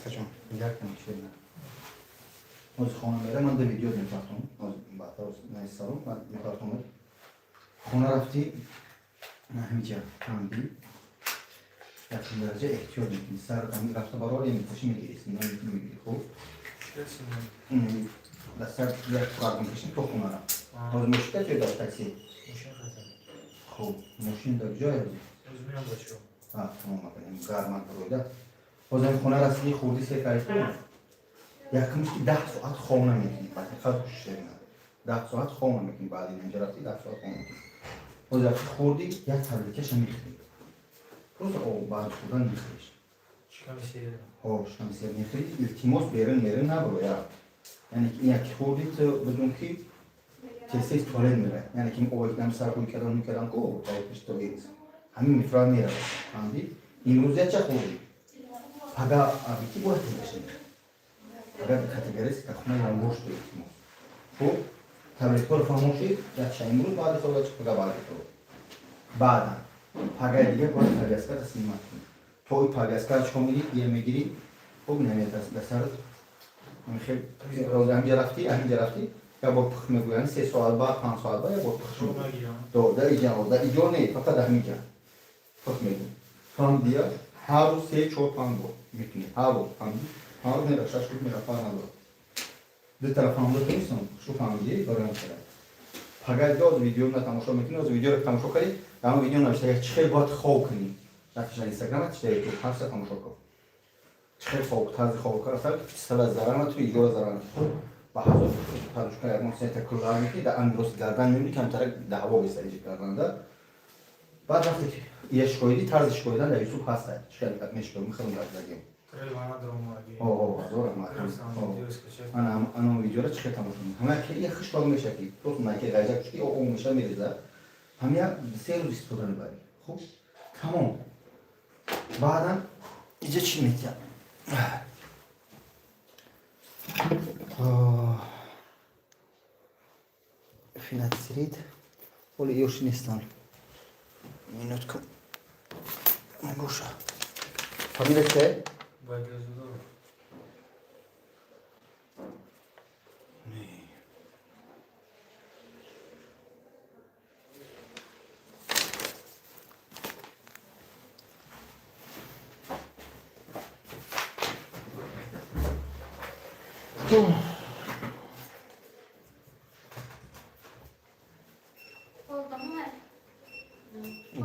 استجام یکم شده از خانه میره من دو ویدیو میفرستم از بعدا نمیسارم من میفرستم خونه رفتی همینجا کندی یکم درجه احتیاط میکنی سر کندی رفته برای میکشی میگیری سینه میگیری خوب دستر یک کار میکشی تو خونه را از مشکل توی داشت تاکسی ماشین خزم خوب ماشین در جای روزی میام بچه تمام کنیم گرمت برویده بازم خونه رسیدی خوردی سه کاری کنم یکمش 10 ساعت خونه میکنی بعد خود خوشش نمیاد 10 ساعت خونه میکنی بعد اینجا رفتی 10 ساعت خونه میکنی بازم خوردی یک تبلیکش میخوری روز او بعد خوردن میخوریش چیکار می‌کنی؟ شمسیه میخوری التماس بیرون نبرو یعنی یک خوردی تو بدون که کسی توالت میره یعنی که این اول سر کوی کردن کو تایپش تو گیرس همین میفرام میره فهمیدی امروز چه خوردی پگا ابیتی باید بشه پگا کاتگوریز که خونه یانگوش بیتیم خب تبلیغ کار فهموشی یک شای امروز بعد تو چه پگا بعد تو بعدا پگا دیگه باید پگاسکار تسلیمات کنی تو پگاسکار چه میگی یه میگیری خب نمیاد از سر میخوای روز همینجا رفتی یا با پخت میگویند 3 سال بعد 5 سال بعد یا با پخت میگویند در اینجا نه فقط در همینجا پخت میگویند هم دیا هر روز 3 4 5 بود میتونی هر روز هر روز میره 6 روز میره 5 روز دو طرف هم دو نیستم شو فهمیدی برای اون طرف پگاه دو ویدیو رو تماشا میکنی از ویدیو رو تماشا کنی اما ویدیو نوشته چه باید خوب کنی رفتش اینستاگرام چه یوتیوب هر چه تماشا کن چه خوب طرز خوب کار اصلا سال زران تو ایجور زران با حضور تلاش کنید اگر مسئله تکرار میکنی در اندروس گردن میمونی کمتر دعوا بسازی گردن ده بعد وقتی که یش کویدی طرزش کویدن در یوتیوب هست چه میشه میخوام بگم تریوان دراماگی زور ما انا ویدیو را چه تماشا میکنم همه که یه خش باگ میشه که تو مایک غیرت که او میشه میریزه همه سه روز استفاده بری خوب تمام بعدا اینجا چی میتونم finanziert oder już nie stan. Minutku. Mogusza. Familia C? Nie.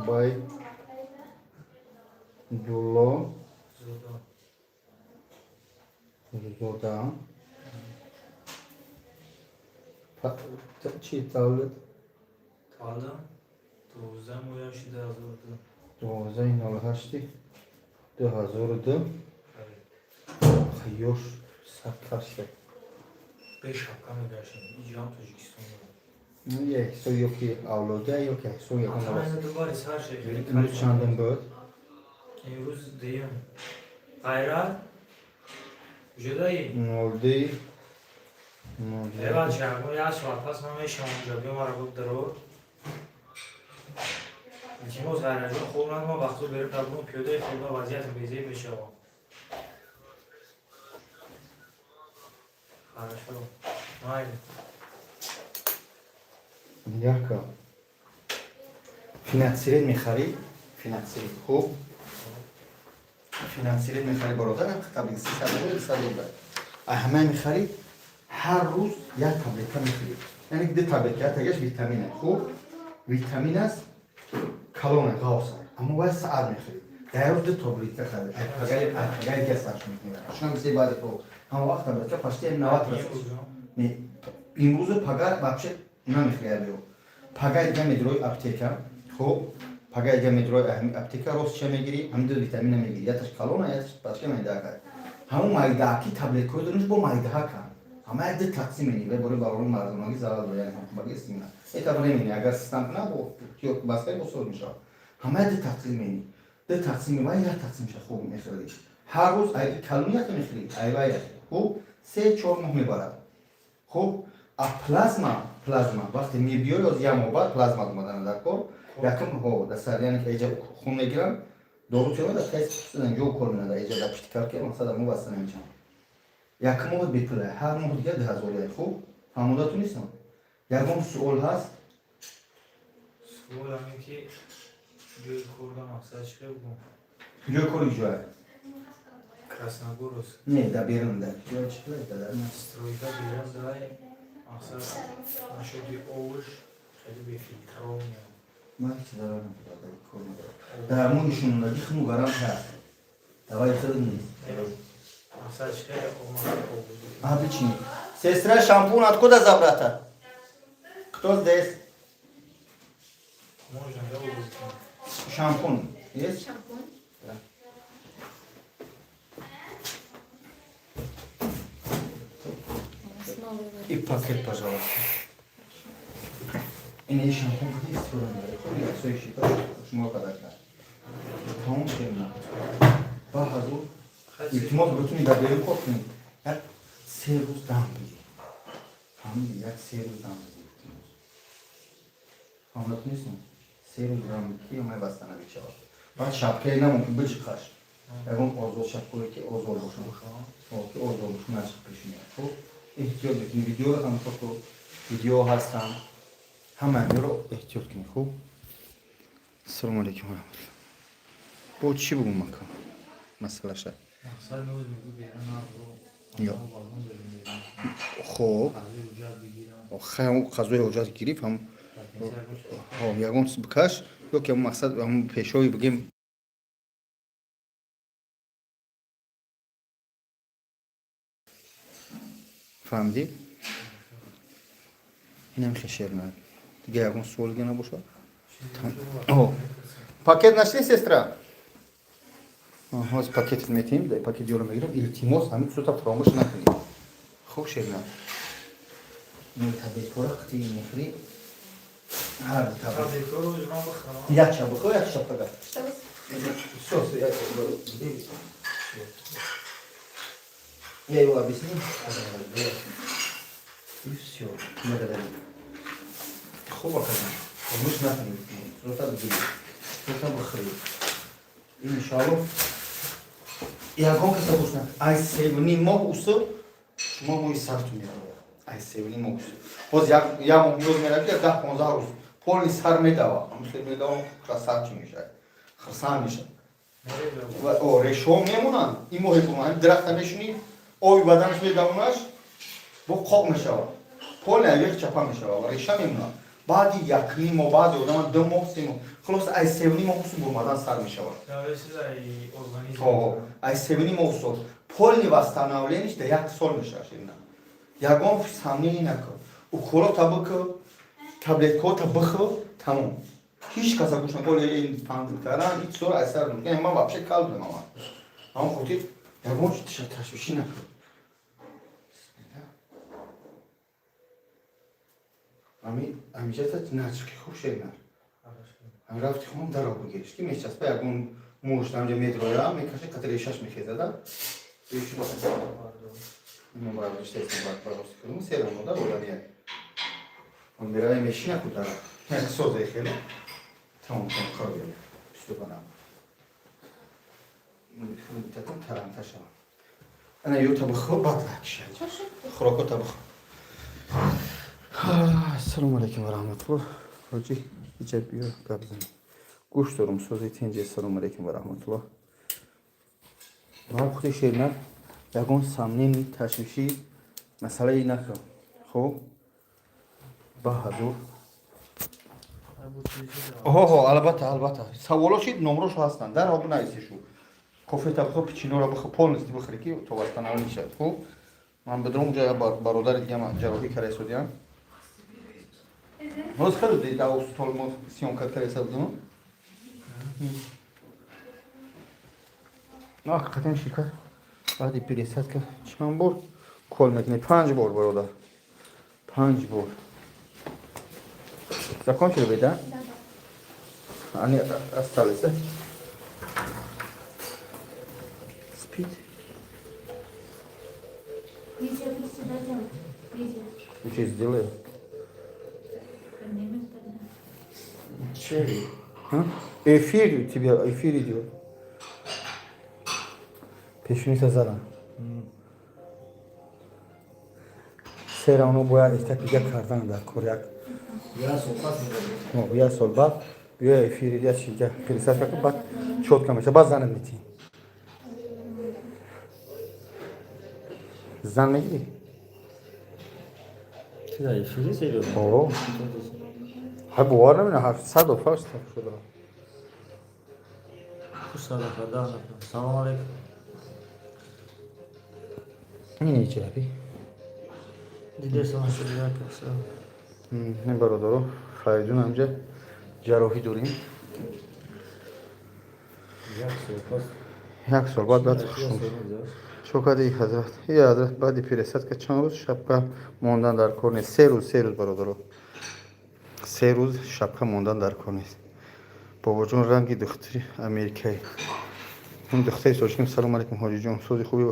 Bay Dullo Zodan چی تولد؟ تولدم 12 مویا 2002 12 2002 خیوش سفر شد beş hakka mı dersin? İcram Tacikistan'da. یک سوی که اولوده یا که سوی که Aynı duvarız her şey. امروز چندم بود؟ امروز دیم. Gayrat. Judayı. نولدی Evet canım, o yaş var. Pas mı meşhur olacak? Bir mara bu duru. İkimiz gayracı. Kullanma vakti verip de bunu piyode kulda vaziyet bizi bir şey var. Хорошо. Haydi. Яка. Финансировать میخری؟ فینانسیری خوب. فینانسیری میخری برادرم تبلیغ 300 بود. همه میخری هر روز یک تبلیغ میخری. یعنی دو تبلیغ تاگش ویتامینه خوب. ویتامین است کلون غوث اما باید سعر میخری. در روز دو تبلیغ خرید. اگر کسرش میکنه. شما میشه بعد تو هم وقت تبلیغ پشتی 90 رسید. امروز پگاه вообще نمیخریه. پگاه دیگه میدروی اپتیکا خوب پگاه دیگه میدروی اپتیکا روز چه میگیری هم دو ویتامین میگیری یا تاش کلون یا تاش پشکه میده کرد همون مایده کی تبلیغ کردنش با مایده ها کن همه ده تقسیم می‌کنی برای بارون مردمانی زرال داره یعنی هم باقی استیمنا ایتا نمی‌کنی اگر سیستم کنه با کیو باسکت بسور میشه همه ده تقسیم می‌کنی ده تقسیم می‌کنی یا تقسیم میشه خوب می‌خری هر روز ای کلون یا می‌خری ای وای خوب 3-4 ماه می‌برد خوب پلازما وقتی می‌بیاری از یه ماه بعد پلازما اومدن در کار یکم هو دستار یعنی که اینجا خون می‌گیرن Doğrultuyor da test yok olmayan da icada piştikar ki masada mı basın imkan. Yakımı bitire. Her muhdiye de hazır oluyor. Fu. Hamuda tunisin. Yakım sual has. Sual همین که جوی کردم مقصدش خیلی بگم Gök oluyor. Krasnogorsk Ne da birinde. Yok çıkıyor da. Stroyda بیرون داره مقصد نشدی اوش خیلی به فیلترون Ma hiç zararım da. Da mu işin da dik mu garam ha. Da var tadın. مقصدش خیلی اومد Abi çi. Sestra şampun atko da zabrata. Kto zdесь? Можно, да, улыбки? Şampun. Есть? Шампунь. Да. Основы И пакет, пожалуйста. И не шампунь, где стороны? Я все еще шмал kadar. Tamam şey mi? Bahadır. İltimos bütün idareli korkmayın. Ya seruz dambi. Tamam ya seruz dambi. Anlatmış mı? Seruz dambi ki ama bastana bir şey var. Ben şapkayı ne mümkün bir çıkar. Eğer ozol şapkayı ki ozol boşun. O ki ozol boşun açık peşine. Bu ihtiyar bir video tam foto video hastan. Hemen yürü ihtiyar kimi خوب. Selamun aleyküm ve rahmetullah. Bu çi bugün bakalım. Mesela şey. مقصد نوز میگو بیرون نبرو یا. بالون بریم بیرون خب قضیه اجاد بگیرم خیلی غذای حجات گیریم هم خب یکم بکش یا که مقصد همون پیشوی بگیم فهمیدی؟ این هم خشیر نه دیگه یکم سوال گه نباشه اوه پاکت نشتی سسترا؟ از پاکت میتیم ده پاکت دیورو میگیرم التیماس همین سوتا فراموش نکنید خوب شیر نه این طبیعت پورا خطی نخری هر طبیعت تبلیغ رو اجرام بخورم یک شب بخور یک شب بگم Что вы Сос, я его объясню. И все. Хоба казан. Мы же нахрен. Что-то били. Что-то бахрили. И иншаллах. Я гонка собственно. Ай севни могусу. Шумо мой сарту миро. Ай севни могусу. Поз я могу мерак я да 15 روز. Полный сар медава. Амсле медава красавчик мешает. Хасан мешает. و ریشو میمونن این موهی بمونن درخت نشونی آوی بدنش به دمونش با قاق میشود پول یک چپا میشود و ریشه میمونن بعد یک نیم و بعد آدم دو ماه سه ماه خلاص ای سوینی ماه سو برمدن سر میشود ای سوینی ماه سو پول واستاناولینش ده یک سال میشه شیرنا یگام سامنی نکن و کلا تابک تابلت کو تابخو تمام هیچ کس گوش نکن این فهم کردن هیچ طور اثر نمیکنه من واقعا کال بودم اما خودی یگام تشویشی نکن همیشه تا نچکی خوب شدن هم رفتی خونم در آب بگیرش که میچسبه یگام موشت همجا میدرویا میکشه کتریشش میخیزه دا بیشی باسم اینو باید بشته اسم باید براستی کنم سیرم بوده بودم اون برای میشی نکن دارم یک سوزه خیلی تمام کار بیارم بیشتر کنم تکم ترانتا شما انا یو تبخو بعد لکشه خوراکو تبخو السلام علیکم و رحمت الله حاجی ایجاب بیار قبضم گوش دارم سوزی تینجی السلام علیکم و رحمت الله من خودی شیرنر یکون سامنین تشویشی مسئله ای نکن خب با حضور البته سوالاشی نمروش هستن در آب نایستشو کافه تبخو پیچینو را بخو پول نستی بخوری که تو وستانال میشد خب من بدرم اونجا برادر دیگه من جراحی کرده سودیم روز خیلی دید او ستول ما سیون کرده سودیم نه حقیقتا شکر بعدی پیرسد که چند بار کل مکنه 5 بار برادر 5 بار Закончили вы, да? Да. Они остались, да? Спит. Видео ты всегда делать. Видео. Ну что, сделаю? Сохраняем тогда. Черри. А? Эфир у тебя, эфир идет. пешунита задан. Сера оно бояд итак дига кардан дар кор як я сол бад я эфири я шинга пересадка кун бад чётка меша бад занад метӣ зан мегирӣ о ҳай бовар намена 700 фарст шуда Салом алейкум. ин ичаби Диде салом шуда каса. ин бародаро фаридун амҷа ҷарроҳӣ дорем як сол бад бад шукади ҳазрат я ҳазрат баъди пересадка чанд рӯз шабка мондан дар кор нест 3 рӯз бародаро 3 рӯз шабка мондан дар кор нест бобоҷон ранги духтари америкаи ин духтари соҷикам салом алейкум ҳоҷиҷон сози хуби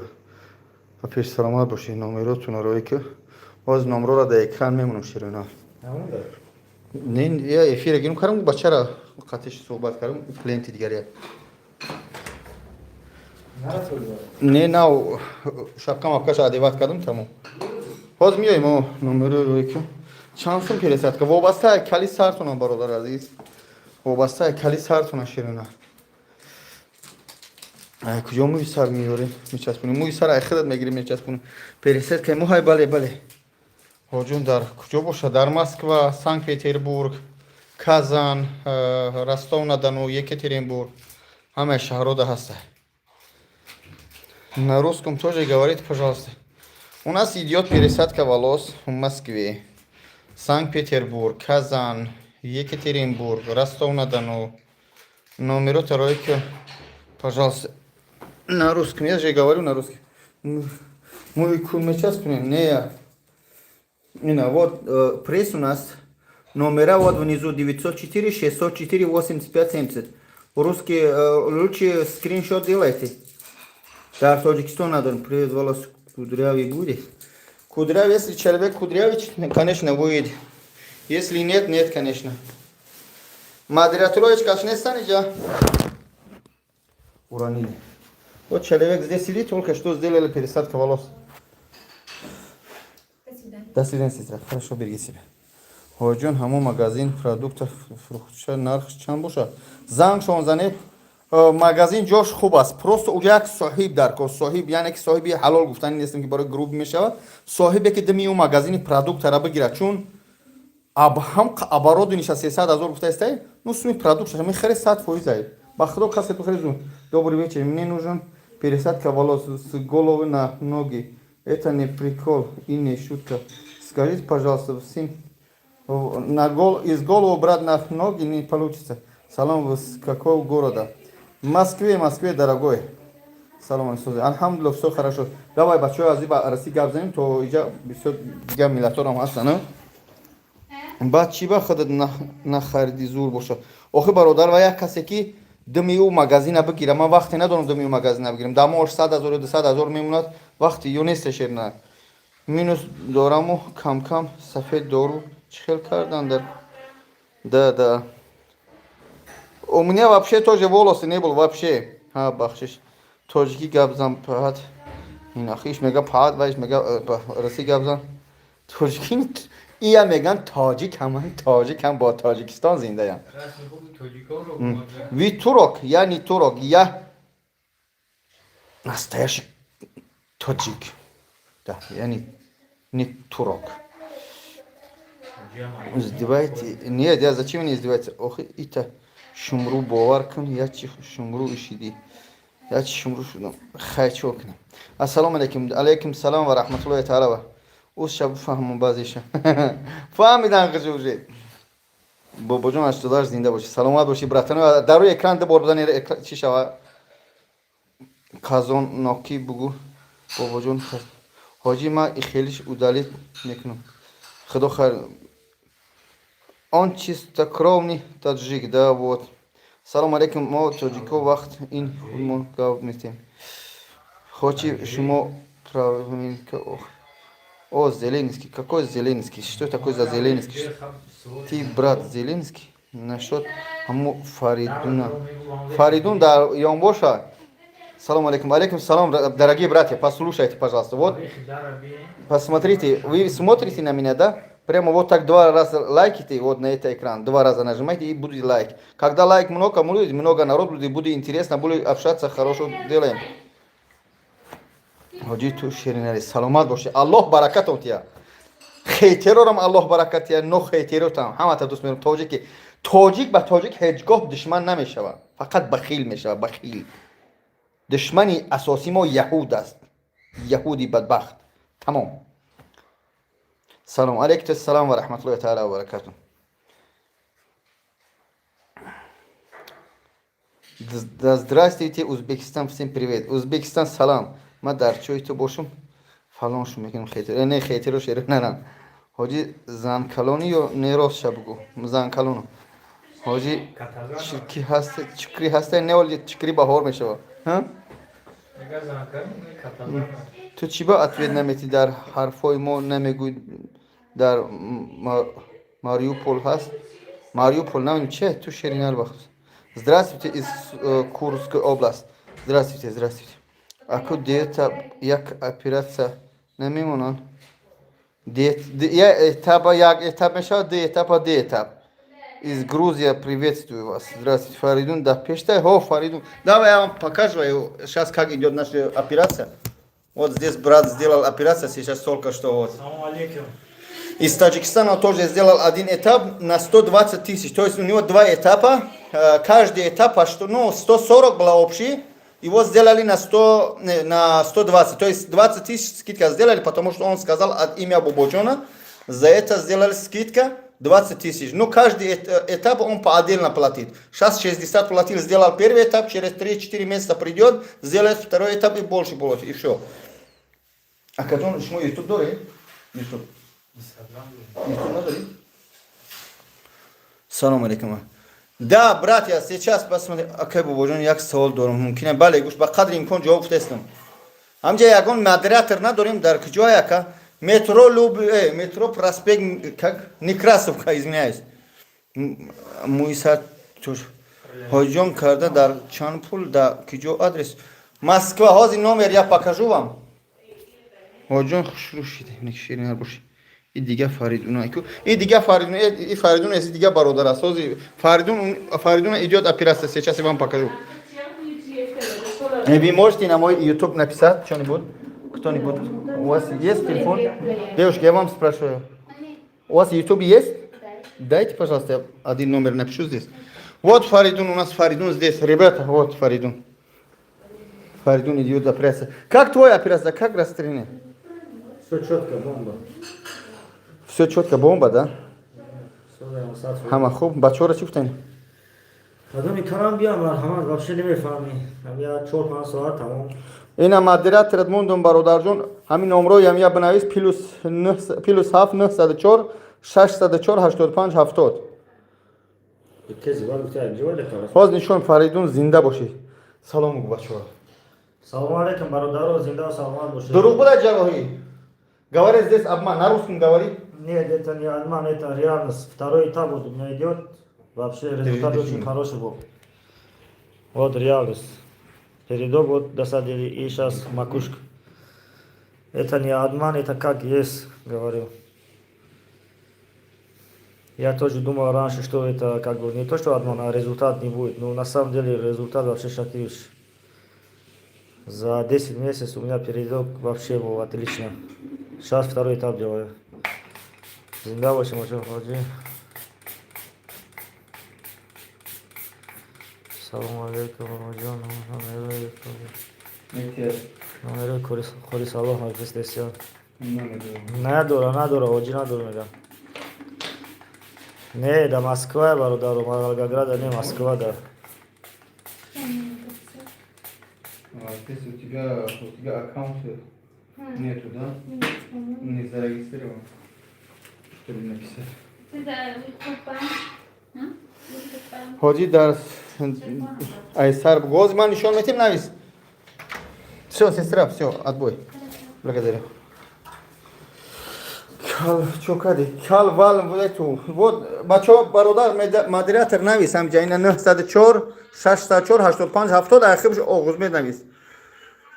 ва пеш саломат бошед номеротунро ки боз номрора дар экран мемонам широна не я эфира гирм кардам бачара қатиш суҳбат кардам клиенти дигаре не нав шапка мапкаша адеват кардам тамом ҳозир меоем мо номерои ки чанд сум пересадка вобастаи кали сартона бародар азиз вобастаи кали сартона широна куҷо мӯи сар меёрем мечаспонем мӯи сар айхидат мегирем мечаспонем пересадка муҳай бале ҳоҷон дар куҷо бошад дар Москва Санкт Петербург Казан Ростов-на-Дону Екатеринбург ҳамаи шаҳрода ҳаста на русском тоже говорите пожалуйста у нас идёт пересадка волос в Москве Санкт-Петербург Казан Екатеринбург Ростов-на-Дону номерот ролика пожалуйста на русском я же говорю на русском мы кумечаспонем не Ина, вот пресс у нас, номера вот внизу 904 604 85 70. По-русски лучше скриншот делайте. Так, Таджикистан надо, привет, волос кудрявый будет. Кудрявый, если человек кудрявый, конечно, будет. Если нет, нет, конечно. Модераторович, конечно, станет, уронили. Вот человек здесь сидит, только что сделали пересадку волос. До свидания, сестра. Хорошо, береги себя. Ҳоҷон ҳамон магазин продуктов фурӯхтиша нарх чанд боша? Занг шон занед. Магазин ҷош хуб аст. Просто уҷа як соҳиб дар кор. Соҳиб яъне ки соҳиби ҳалол гуфтани нестам ки барои груб мешавад. Соҳибе ки дами он магазини продуктара бигирад. Чун ҳам обороти ниша 300 000 гуфтаистай. Ну суми продуктша мехаред 100% ай. Ба худо касе тухаред. Добрый вечер. Мне нужен пересадка волос с головы на ноги. Это не прикол и не шутка. Скажите, пожалуйста, всем из головы брать на ноги не получится. Салам, вы с какого города? В Москве, дорогой. Салам, Альхамдулилlah, все хорошо. Давай, бачо, азиба, раси габзаним, то иджа все дига милаторам астана. Бачиба ходит на хариди зур боша. Охи бародар ва як касе ки дами у магазина бигирам. Ман вақте надорам дами у магазина бигирам. Дамош 100 000 200 000 мемонад. Вақти ё нест шерна. Минус дораму кам сафед дору чхел кардан дар. Да. У меня вообще тоже волосы не было вообще. Бахшиш. Тоҷики габзам пад. Инахиш мега пад вайш мега раси габзам. Тоҷики ия меган тоҷик ҳам бо Тоҷикистон зиндаям. Ви турок, яъни турок, я настоящий тоҷик. Да, яъни не турок. Издеваетесь? Нет, я зачем не издеваетесь? Ох, это шумру бовар кун, я чи шумру ишиди. Я чи шумру шудам. Хайчо кунам. Ассалому алейкум. Алейкум салам ва рахматуллахи таала ва. Уз шаб фаҳмон баъзеша. Фаҳмидан қиҷ уже. Бобоҷон аштодар зинда боши. Саломат боши братано. Дар рӯи экран дабор бизани чи шава. Казон ноки бугу. Бобоҷон ҳоҷи ма ихелиш удалит мекунам. Худо хайр. Он чистокровный таджик, да, вот. Салом алейкум, мо тоҷико вақт ин худмон гап метем. Хочи шумо правильненько. О, Зеленский. Какой Зеленский? Что такое за Зеленский? Ты брат Зеленский? Насчет Фаридуна. Фаридун да Йонбоша. Салам алейкум. Алейкум салам, дорогие братья, послушайте, пожалуйста. Вот, Их дараби. посмотрите, вы смотрите на меня, да? Прямо вот так 2 раза лайките вот на этот экран, 2 раза нажимайте и будет лайк. Когда лайк много народ будет интересно, будет общаться, хорошо делаем. Ходжи ту ширинали, саломат боши. Аллах баракат отия. Хейтерорам Аллах баракат я, но хейтеротам. Хамата дус мерум тоҷик ба тоҷик ҳеҷ гоҳ душман намешава. Фақат бахил мешава, бахил. Душмани асосӣ мо яҳуд аст. Яҳуди бадбахт. Тамом. Салом алейкум, салом ва раҳматуллоҳи таъала ва баракатуҳ. Да здравствуйте, Узбекистан, всем привет. Узбекистан, салам. Ма дар чои ту бошум. Фалон шу мекунам хейтер. Не хейтеро шер неран. Хоҷи занкалони ё нерос шабгу. Занкалону. Хоҷи чики ҳаст, чикри ҳаста не оли чикри баҳор мешава. Ҳа? Мега занкар, каталон. Ту чӣ ба ответ наметӣ дар ҳарфҳои мо намегӯй дар Мариупол ҳаст? Мариупол намедонам че? Ту шеринар бахуз. Здравствуйте из Курской области. Здравствуйте, здравствуйте. Аку диета як операция намемонад? Этапа як этап мешавад, ду этапа ду этап. Из Грузии приветствую вас. Здравствуйте, Фаридун. Да, пештай, Фаридун. Давай я вам покажу сейчас, как идет наша операция. Вот здесь брат сделал операцию сейчас только что. Вот. Салам алейкум. Из Таджикистана он тоже сделал один этап на 120 тысяч. То есть у него 2 этапа. Каждый этап, 140 было общий. Его сделали на 120. То есть 20 тысяч скидка сделали, потому что он сказал от имя Бубоджона. За это сделали скидка 20 тысяч. Но каждый этап он по-отдельно платит. Сейчас 60 платил, сделал первый этап, через 3-4 месяца придет, сделает второй этап и больше платит. И все. А как он, что YouTube дорогой? YouTube. Салам алейкум. Да, братья, сейчас посмотрим. Акай Бубоджон, як савол дорам. Мумкине бале гуш ба қадри имкон ҷавоб тестам. Ҳамҷа ягон модератор надорим дар куҷое ка метро проспект как Некрасовка, извиняюсь. Муиса ҳоҷон карда дар чанд пул да куҷо адрес? Москва, ҳозир номер я покажу вам. Ҳоҷон хушрӯшида, ширинар боши. И дига Фаридун айку. И дига Фаридун, и Фаридун эси дига бародар аст. Ҳозир Фаридун идёт операция, сейчас я вам покажу. Вы можете на мой YouTube написать что-нибудь? Кто-нибудь? У вас есть телефон? Девушка, я вам спрашиваю. У вас YouTube есть? Дайте, пожалуйста, я один номер напишу здесь. Вот Фаридун, у нас Фаридун здесь. Ребята, вот Фаридун. Фаридун идет операция. Как твоя операция? Как расстреляны? Все четко, бомба. Все четко, бомба, да? Хама хуб, бачора чуфтен? Адами карам биям, марҳамат, вообще немефаҳмӣ. Я 4-5 соат тамом. Ина модераторат мондум бародарҷон, ҳамин номро ям я бинавис +7 904 604 85 70. Кези бар гуфта инҷо лекала. Ҳоз нишон Фаридун зинда боши. Салом гу бачора. Салом алейкум, бародаро, зинда ва саломат бошед. Дуруғ буда ҷароҳӣ. Говори здесь обман, на русском говори. Нет, это не обман, это реальность. Второй этап вот у меня идет. Вообще результат очень хороший был. Вот реальность. Передок вот досадили и сейчас макушка. Это не обман, это как есть, говорю. Я тоже думал раньше, что это как бы не то, что обман, а результат не будет. Но на самом деле результат вообще шокирующий. За 10 месяцев у меня передок вообще был отлично. Сейчас второй этап делаю. Зинда очень ходи. Салам алейкум, Рамаджан. Номер Хорис Аллах Хафиз. Надора, оджи надора мегам. Не, да Москва, бародару, Волгограда, не Москва, да. Здесь у тебя аккаунт нету, да? Не зарегистрирован. Что ли написать? Ходи дар Айсар Гозман нишон метим навис. Все, сестра, все, отбой. Благодарю. Что кади? Кал вал эту. Вот бачо бародар модератор навис ҳамҷа ина 904 604 85 70 ахибш оғуз медавис.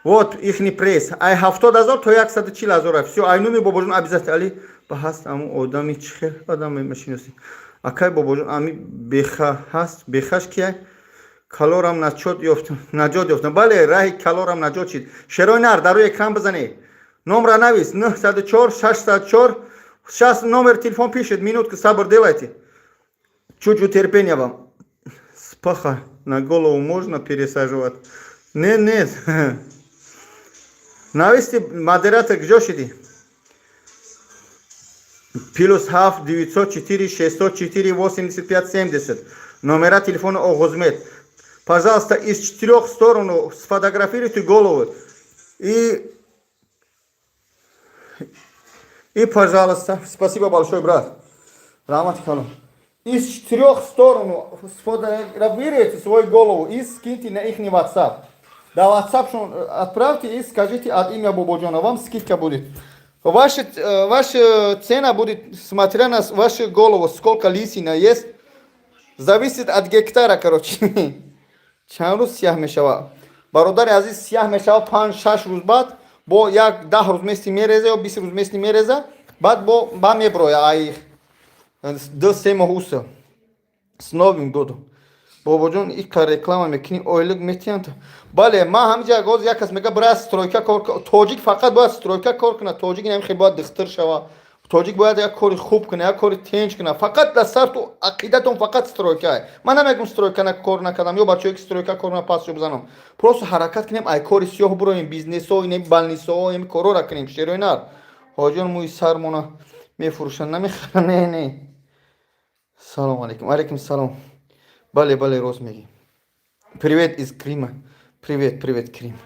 Вот ихний пресс. Ай 70,000 то 140,000. Все, айнуми бобожон обязательно. Али бахаст аму одами чихе одами машиноси. Акай бобожон ами беха хаст. Бехаш кия калорам наҷот ёфтам. Бале, раҳи калорам наҷот шид. Шероинар дар рӯи экран бизанед. Номра навис 904 604 6 номер телефон пишет. Минутку сабр делайте. Чуть-чуть терпения вам. Спаха на голову можно пересаживать? Нет. Навести модератор где шиди? Плюс +7 904 604 85 70. Номера телефона Огозмет. Пожалуйста, из 4 сторон сфотографируйте голову. И пожалуйста, спасибо большое, брат. Рамат халам. Из 4 сторон сфотографируйте свою голову и скиньте на их WhatsApp. Да, WhatsApp отправьте и скажите от имя Бободжона. Вам скидка будет. Ваша цена будет, смотря на вашу голову, сколько лисина есть. Зависит от гектара, короче. Чанд рӯз сиёҳ мешава. Бародари азиз сиёҳ мешава 5-6 рӯз баъд. Бо як 10 рӯз меси мереза ё 20 рӯз меси мереза. Баъд ба меброя ай 2-3 моҳ уса. С Новым годом. Бобоҷон ика реклама мекунӣ ойлик метиҳанд. Бале, ман ҳамиҷа гоз як кас мега брат стройка кор кун. Тоҷик фақат бояд стройка кор кунад. Тоҷик намехе бояд духтар шава. Тоҷик бояд як кори хуб кунад, як кори тинҷ кунад. Фақат дар сар ту ақидатон фақат стройка. Ман намегум стройка кор накардам ё бачаҳое ки стройка кор кунад пасшо бизанам. Просто ҳаракат кунем ай кори сиёҳ бироем, бизнесо, ин балнисо, ин корора кунем. Шероинар. Ҳоҷон муи сармона мефурӯшанд, намехарам. Не. Салом алейкум. Алейкум салом. Бале, рост меги. Привет из Крыма. Привет, Крим.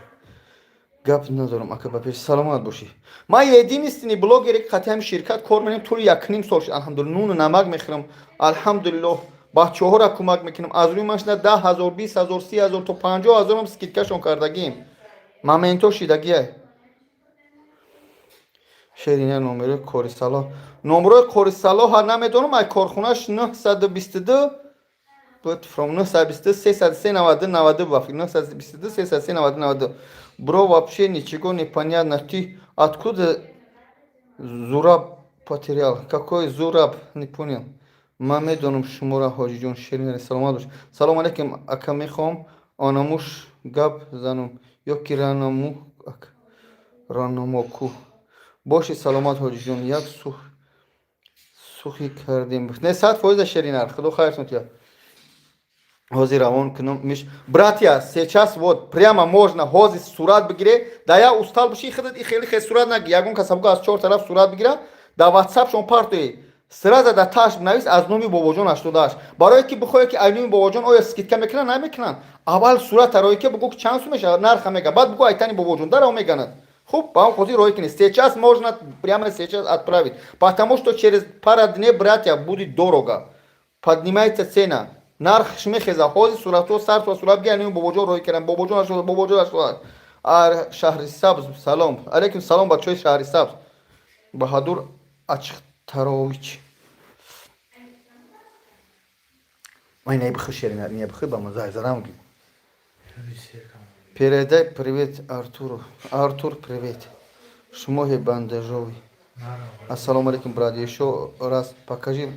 Гап надорам, ака ба пеш саломат боши. Ман единственный блогер ки қатъи ҳам ширкат кор менам тури 1.5 сол шуд. Алҳамдулиллаҳ нуну намак мехӯрам. Алҳамдулиллаҳ бачаҳора кӯмак мекунам. Аз рӯи машина 10,000, 20,000, 30,000 то 50,000 ҳам скидкашон кардагием. Моменто шидагия. Шерина номерои кори салоҳ. Номерои кори салоҳ намедонам, ай корхонааш 922 but from 922 303 92 92 бафик 922 303 92 92. Бро, вообще ничего не понятно. Ты откуда Зураб потерял? Какой Зураб? Не понял. Мамедонум Шумура Ходжиджон Шерин саламат. Салам алейкум. Ака мехом анамуш гап занум. Ёки ранаму ранамоку. Боши саламат Ходжиджон. Як сухи кардим. Не 100% Шеринар. Худо хайртон тя. Хози равон кунам миш. Братья, сейчас вот прямо можно хози сурат бигире. Да я устал буши хидат и хели сурат наги. Ягон касабга аз 4 тараф сурат бигира. Да WhatsApp шон партои. Сразу да таш навис аз номи Бобоҷон 88. Барое ки бихоҳе ки айноми Бобоҷон оё скидка мекунанд, намекунанд. Аввал сурата рои ки бугу чанд сум мешавад, нарха мега. Баъд бугу айтани Бобоҷон даро меганад. Хуб, ба он хози рои кунед. Сейчас можно прямо сейчас отправить. Потому что через пару дней, братья, будет дорого. Поднимается цена. Нарх шмехеза хози сурато сарто сурат гани Бобоҷон рои кардам. Бобоҷон ашо. Ар шаҳри сабз салом. Алейкум салом бачаҳои шаҳри сабз. Баҳадур Ачтарович. Ой, не биху Шеринар, не биху ба мазай зарамги. Передай привет Артуру. Артур, привет. Шмохи Бандажови. Ассаламу алейкум, брат. Еще раз покажи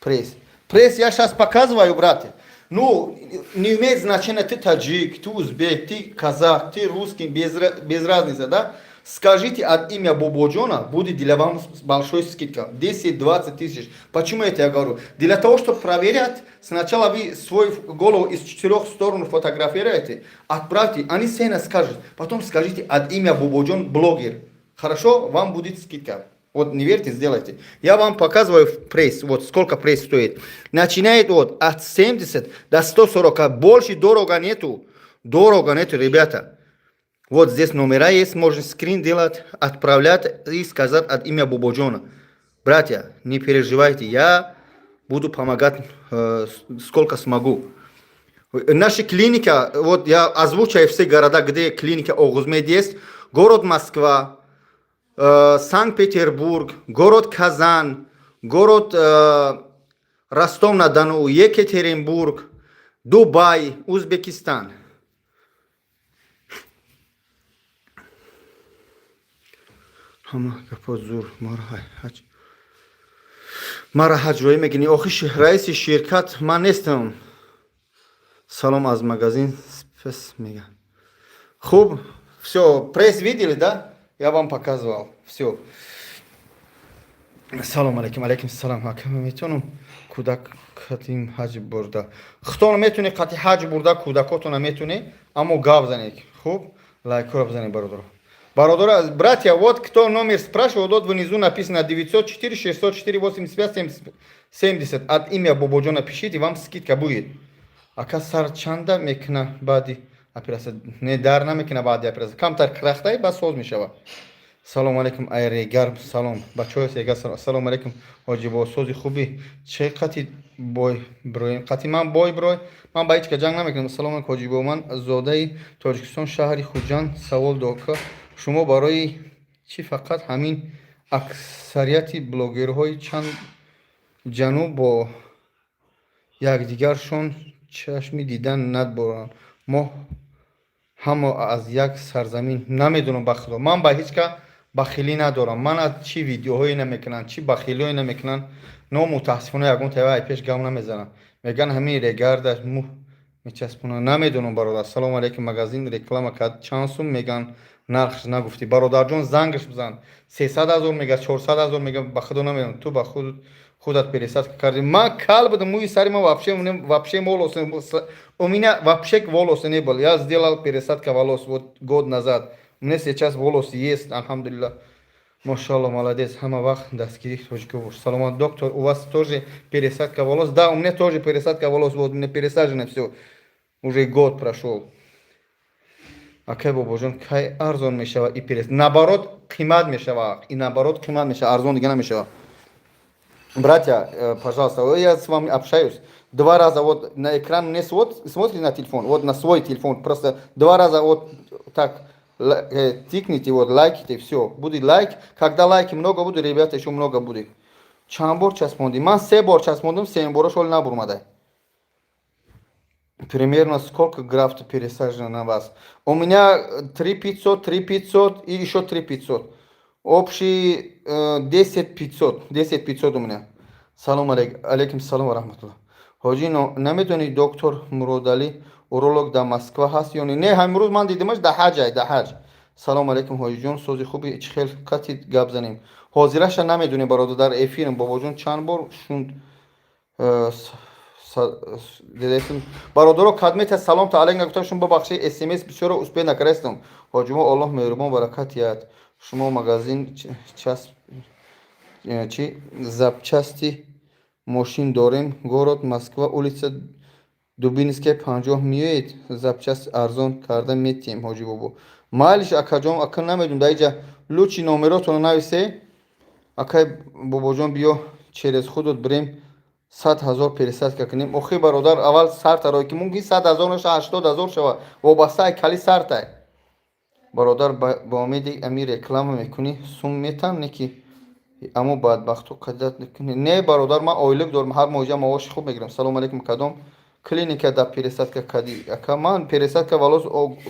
пресс. Пресс я сейчас показываю, братья. Ну, не имеет значения, ты таджик, ты узбек, ты казах, ты русский, без разницы, да? Скажите от имя Бободжона, будет для вас большой скидка. 10-20 тысяч. Почему это я говорю? Для того, чтобы проверять, сначала вы свою голову из 4 сторон фотографируете, отправьте, они цены скажут. Потом скажите от имя Бободжон блогер. Хорошо? Вам будет скидка. Вот не верьте, сделайте. Я вам показываю прайс. Вот сколько прайс стоит. Начинает вот от 70 до 140. Больше дорого нету. Дорого нету, ребята. Вот здесь номера есть, можно скрин делать, отправлять и сказать от имя Бободжона. Братья, не переживайте, я буду помогать сколько смогу. Наша клиника, вот я озвучаю все города, где клиника Огозмед есть. Город Москва, Санкт-Петербург, город Казань, город Ростов-на-Дону, Екатеринбург, Дубай, Узбекистан. Ama kapı zor. Mara hac roy megini. Oxiş reisi şirkat man nestem. Salam az magazin спас мега. Хуб, все, пресс видели, да? Я вам показывал. Все. Салам алейкум, алейкум салам. Метунум кудак хатим хаджи бурда. Хто метуне қати хаджи бурда кудакотуна метуне, амо гав занек. Хуб, лайкура бзани бародор. Бародора, братья, вот кто номер спрашивал, вот внизу написано 904 604 85 70. От имя Бободжона пишите, вам скидка будет. Ака сар чанда мекна бади операция не дар намекна бади операция камтар крахтай ба соз мешава. Салом алейкум айрегар салом бачоё сега салом алейкум ҳоҷи бо сози хуби че қати бой брои қати ман бой брой ман ба ҳеҷ ка ҷанг намекунам. Салом алейкум ҳоҷи бо ман зодаи Тоҷикистон шаҳри Хуҷанд савол дока шумо барои чӣ фақат ҳамин аксарияти блогерҳои чанд ҷануб бо якдигаршон чашми дидан надборанд. Мо ҳамо аз як сарзамин намедонам ба худо. Ман ба ҳеҷ ка бахилӣ надорам. Мана чӣ видеоҳое намекунанд, чӣ бахилиҳое намекунанд. Номутаассифона ягон таваи пеш гам намезанам. Меган ҳамин регарда мечаспонанд. Намедонам бародар. Салом алейкум магазин реклама кард. Чанд сум меган нархш нагуфтӣ. Бародарҷон зангаш бизан. 300 000 мега 400 000 мега ба худо намедонам. Ту ба худат пересадка кардӣ. Ман кал будам мӯи сари ман вообще волосы у меня вообще волосы не было. Я сделал пересадка волос вот год назад. У меня сейчас волосы есть, альхамдулилlah. Машаллах, молодец. Хама вахт дастгири Тоҷиков. Саломат, доктор, у вас тоже пересадка волос? Да, у меня тоже пересадка волос. Вот у меня пересажено все. Уже год прошел. Акай бобоҷон, кай арзон мешава и пересадка. Наоборот, қимат мешава. И наоборот, қимат мешава. Арзон дига намешава. Братья, пожалуйста, я с вами общаюсь. 2 раза вот на экран не смотрите на телефон, вот на свой телефон. Просто 2 раза вот так тикните, вот лайките, все. Будет лайк. Когда лайки много будет, ребята, еще много будет. Чамбор час монди. Ман 3 бор час мондим, 7 бора шол набурмадай. Примерно сколько графт пересажено на вас? У меня 3500 и еще 3500. Общий 10 500 у меня. Салом алейкум салам ва рахматуллах. Ҳоҷи намедонӣ доктор Муродалӣ уролог дар Москва ҳаст ё не? Не, ҳамрӯз ман дидимаш дар ҳаҷ. Салом алейкум ҳоҷиҷон, сози хуби чӣ хел қати гап занем. Ҳозираша намедонӣ бародар, дар эфирм бобоҷон чанд бор шунд бародаро кадмета саломта алейк нагуфтам, шумо бабахшед смс бисёро успеҳ накардастам. Ҳоҷимо Аллоҳ меҳрубон баракат яд. Шумо магазин чи запчасти мошин дорем. Город Москва, улица Дубинская 50 миёед. Запчаст арзон карда метием. Ҳоҷи бобо майлиш акаҷон ака намедум даиҷа лучи номеротоно нависе. Акай бобоҷон биё через худот бирем 100 000 пересадка кунем. Охи бародар, аввал сартаро ки мумкин 100 000 наша 80 000 шава. Вобастаи кали сартай. Бародар ба умеди ами реклама мекунӣ, сум метамне ки аммо бадбахту қадат некунӣ. Не бародар, ман оилак дорам, ҳар моҳиҷа маоши хуб мегирам. Салом алейкум, кадом клиника да пересадка кадӣ? Ака ман пересадка волос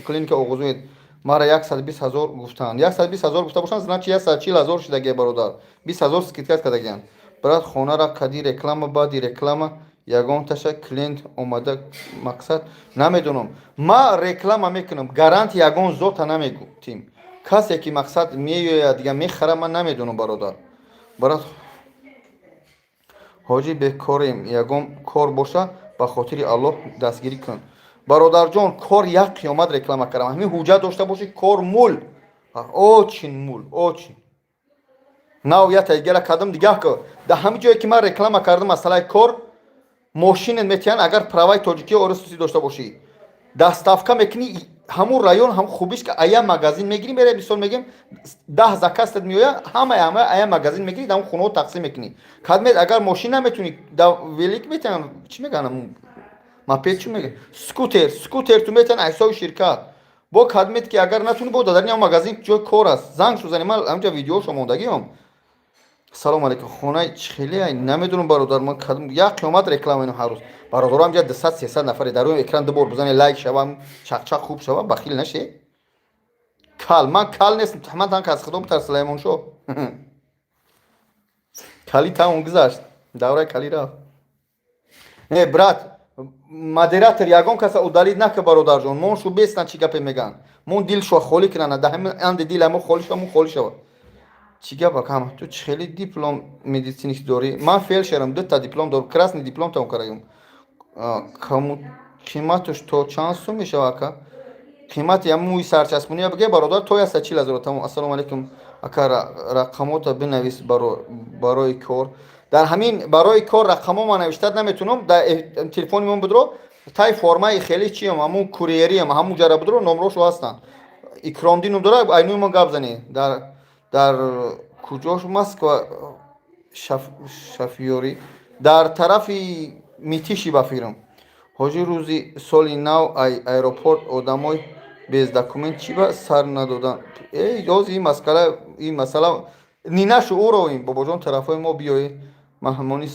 клиника оғузуед. Мара 120 000 гуфтанд. 120 000 гуфта бошанд, значи 140 000 шидагия бародар. 20 000 скидка кардагиянд. Брат, хонара кадӣ реклама, баъди реклама ягон таша клиент омада мақсад намедонам. Ма реклама мекунам, гаранти ягон зота намегӯтим. Касе ки мақсад меёяд я мехара, ман намедонам бародар. Брат, ҳоҷи бекорем, ягон кор боша ба хотири Аллоҳ дастгирӣ кун. Бародарҷон, кор як қиёмат реклама кардам. Ҳамин ҳуҷҷат дошта боши кор мул. Очин мул, очин. Нав я тайгера кардам дигах ко. Да ҳамин ҷое ки ман реклама кардам масъалаи кор, мошинет метиҳанд, агар праваи тоҷикии орисуси дошта бошӣ. Доставка мекунӣ ҳамун район, ҳам хубиш ки ая магазин мегирӣ, мере мисол мегем 10 закастат меоя, ҳама ая магазин мегирӣ, ҳамун хунаҳо тақсим мекунӣ. Кадмет агар мошин наметунӣ, да велик метиҳанд, чӣ меганам? Мопед чӣ мегӯянд? Скутер ту метиҳанд айсои ширкат. Бо кадмет ки агар натунӣ, бо дар ин магазин ҷои кор аст. Занг сӯзанӣ, ман ҳамҷа видеошо мондагиам. Салом алейкум, хонаи чихелиай намедонам бародар, ман кадом як қиёмат реклама менам ҳар рӯз. Бародаро ҳамҷа 200-300 нафаре дар рӯи экран 2 бор бизане лайк шавам, чақчақ хуб шава, бахил наше. кал ман кал нестам ман танка аз худо битарсам Сулаймоншоҳ кали тамом гузашт давраи кали рафт брат модератор ягон каса удалид нака бародарҷон моншу беснан чӣ гапе меган мон дилшо холӣ кунана даҳанди диламо холӣ шава мон холӣ шава чӣ гапа кама ту чӣ хеле диплом медицинист дорӣ ман фелшерам 2 диплом дорам красный дипломтам караем қиматаш то чанд сум мешава ака қимати ҳамои сарчаспония бигӯ бародар то 40,000 тамом ассалому алайкум ака рақамота бинавис барои кор дар ҳамин барои кор рақамома навиштад наметунам дар телефони мон бидро тай формаи хеле чиам ҳамун курьериам ҳамун ҷара бидро номрошо ҳастанд икромдинум дора айнуи ман гап зане дар куҷош Москва шафёрӣ дар тарафи митиши бафирам ҳоҷи рӯзи соли нав аэропорт одамои без документ чӣ ба сар надоданд ёз ин масъала нинашу уровень бобоҷон тарафҳои мо биёед маҳмони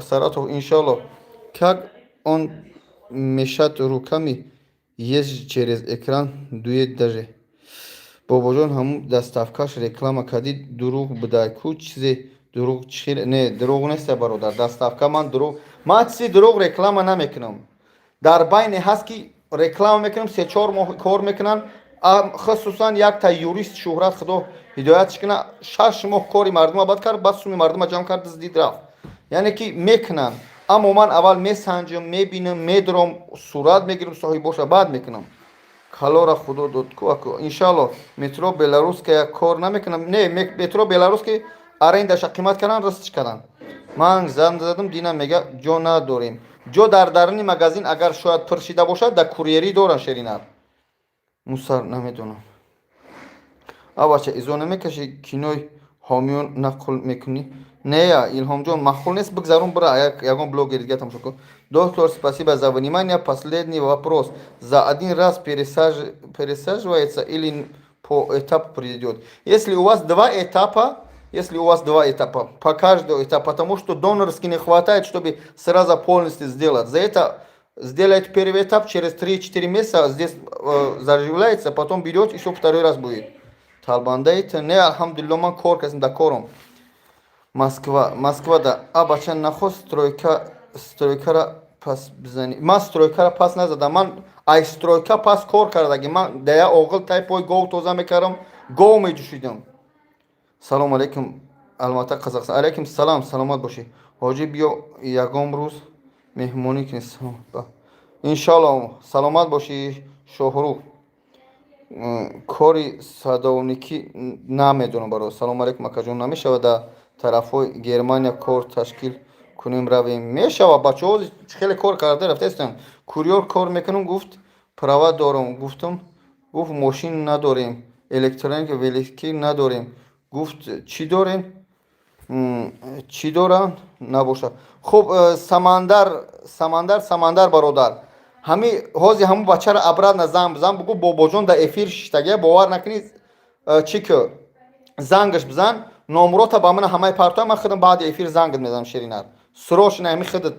саратов иншаллоҳ как он мешад руками есть через экран дует даже бобоҷон ҳамун доставкаш реклама кади дурӯғ бидай ку чизе дурӯғ чихел не дурӯғ нест бародар доставка ман чизи дурӯғ реклама намекунам дар байне ҳаст ки реклама мекунам 3-4 моҳ кор мекунанд хусусан якта юрист шӯҳрат худо ҳидоятш кунад 6 моҳ кори мардума бад кард баъд суми мардума ҷамъ кард дид рафт яъне ки мекунанд аммо ман аввал месанҷам мебинам медурам сурат мегирам соҳиб боша баъд мекунам калора худо дод ку аку иншаллоҳ метро беларуская кор намекунам не метро беларуски арендаша қимат кардан растиш кардан ман зан задам дина мега ҷо надорем ҷо дар даруни магазин агар шояд пир шида бошад дар курьерӣ доранд шеринар мусар намедонам бача изо намекашӣ кинои ҳомиён нақл мекунӣ нея илҳомҷон махул нест бигзарун бира ягон блогер дига тамошо кун доктор спасибо за внимание последний вопрос за один раз пересаживается или по этапу придет если у вас 2 этапа по каждому этапу потому что донорски не хватает чтобы сразу полностью сделать за это сделайте первый этап через 3-4 месяца здесь заживляется потом берете еще второй раз будет талбандаите не алхамдулилла ман кор кардам да корам Москва да бача нахост стройкара пас бизани ман стройкара пас назадам ман ай стройка пас кор кардаги ман дая оғил тай пои гов тоза мекардам гов меҷӯшидам салому алайкум алмата қазақстон алайкум салом саломат бошӣ ҳоҷӣ биё ягон рӯз меҳмонӣ кунӣ иншаллоҳ саломат бошӣ шоҳрух кори садовникӣ намедонам баро салому алайкум акаҷон намешавад дар тарафҳои германия кор ташкил кунем равем мешавад бачаҳо хеле кор карда рафтаистанд курьер кор мекунам гуфт права дорам гуфтам гуфт мошин надорем электроника велосипед надорем гуфт чӣ дорем чӣ доранд набошад хуб самандар бародар ҳами ҳози ҳамун бачаро обратно занг бизан бугӯ бобоҷон дар эфир шиштагия бовар накунӣ чӣ ку зангаш бизан номрота ба мана ҳамаи партои ман худам баъди эфир зангат мезанам шеринар срочно ҳами худат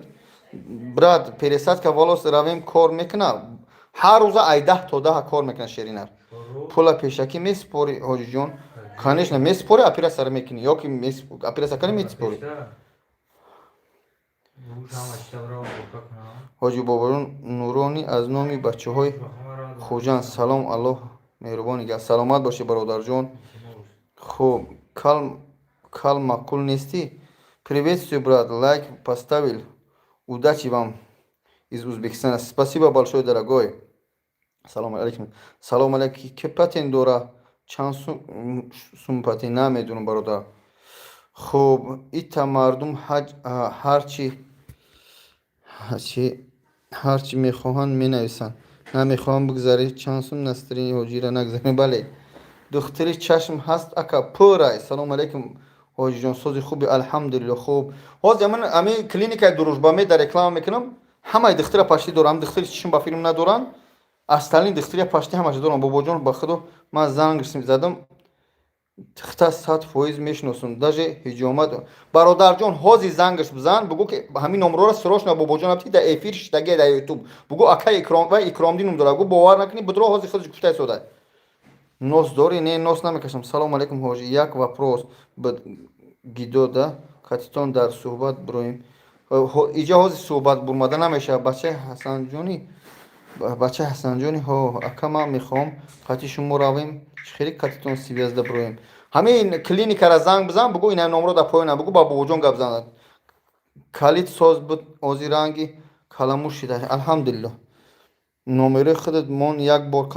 брат пересадка волос равем кор мекуна ҳар рӯза ай 10 то 10 кор мекуна шеринар пула пешакӣ месупорӣ ҳоҷиҷон конечно месупорӣ операсияро мекунӣ ёки операсия кани месупорӣ ҳоҷи бобоҷон нуронӣ аз номи бачаҳои хуҷанд салом аллоҳ меҳрубон нигоҳ саломат бошӣ бародарҷон хуб кал маъқул нестӣ приветствую брат лайк поставил удачи вам из Узбекистана спасибо большое дорогой салом алейкум салом алейкум ки патент дора чанд сум патент намедонам бародар хуб ита мардум ҳарчи мехоҳанд менависанд намехоҳам бигзарӣ чанд сум настарини ҳоҷиро нагзарӣ бале духтари чашм ҳаст ака пурай салому алайкум ҳоҷиҷон сози хуби алҳамдулилла хуб ҳозир ман ами клиникаи дурӯжбаме дар реклама мекунам ҳамаи духтара пашти дорам духтари чишм ба филм надоранд асталин духтари пашти ҳамаша дорам бобоҷон ба худо ман занг задам тихта 100% мешиносам даже ҳиҷомат бародарҷон ҳозир зангаш бизан бугӯ ки ҳамин номрора срочно бобоҷон абти дар эфир шиштаги дар ютуб бугӯ ака икромдинум дора бугӯ бовар накунӣ бидро ҳозир худаш гуфтаи сода Нос дори? Не, нос намекашам. Салом алейкум ҳоҷи. Як вопрос гидода катитон дар суҳбат буроем. Иҷа ҳозир суҳбат бурмада намешавад. Бачаи Ҳасанҷони, ака ман мехоҳам қати шумо равем хеле катитон связда буроем. Ҳамин клиникара занг бизан, бугӯ ина номро дар поёна, бугӯ ба бобоҷон гап занад. Калид соз буд ози ранги каламуш шида. Алҳамдулиллаҳ. номерои худат мон як бор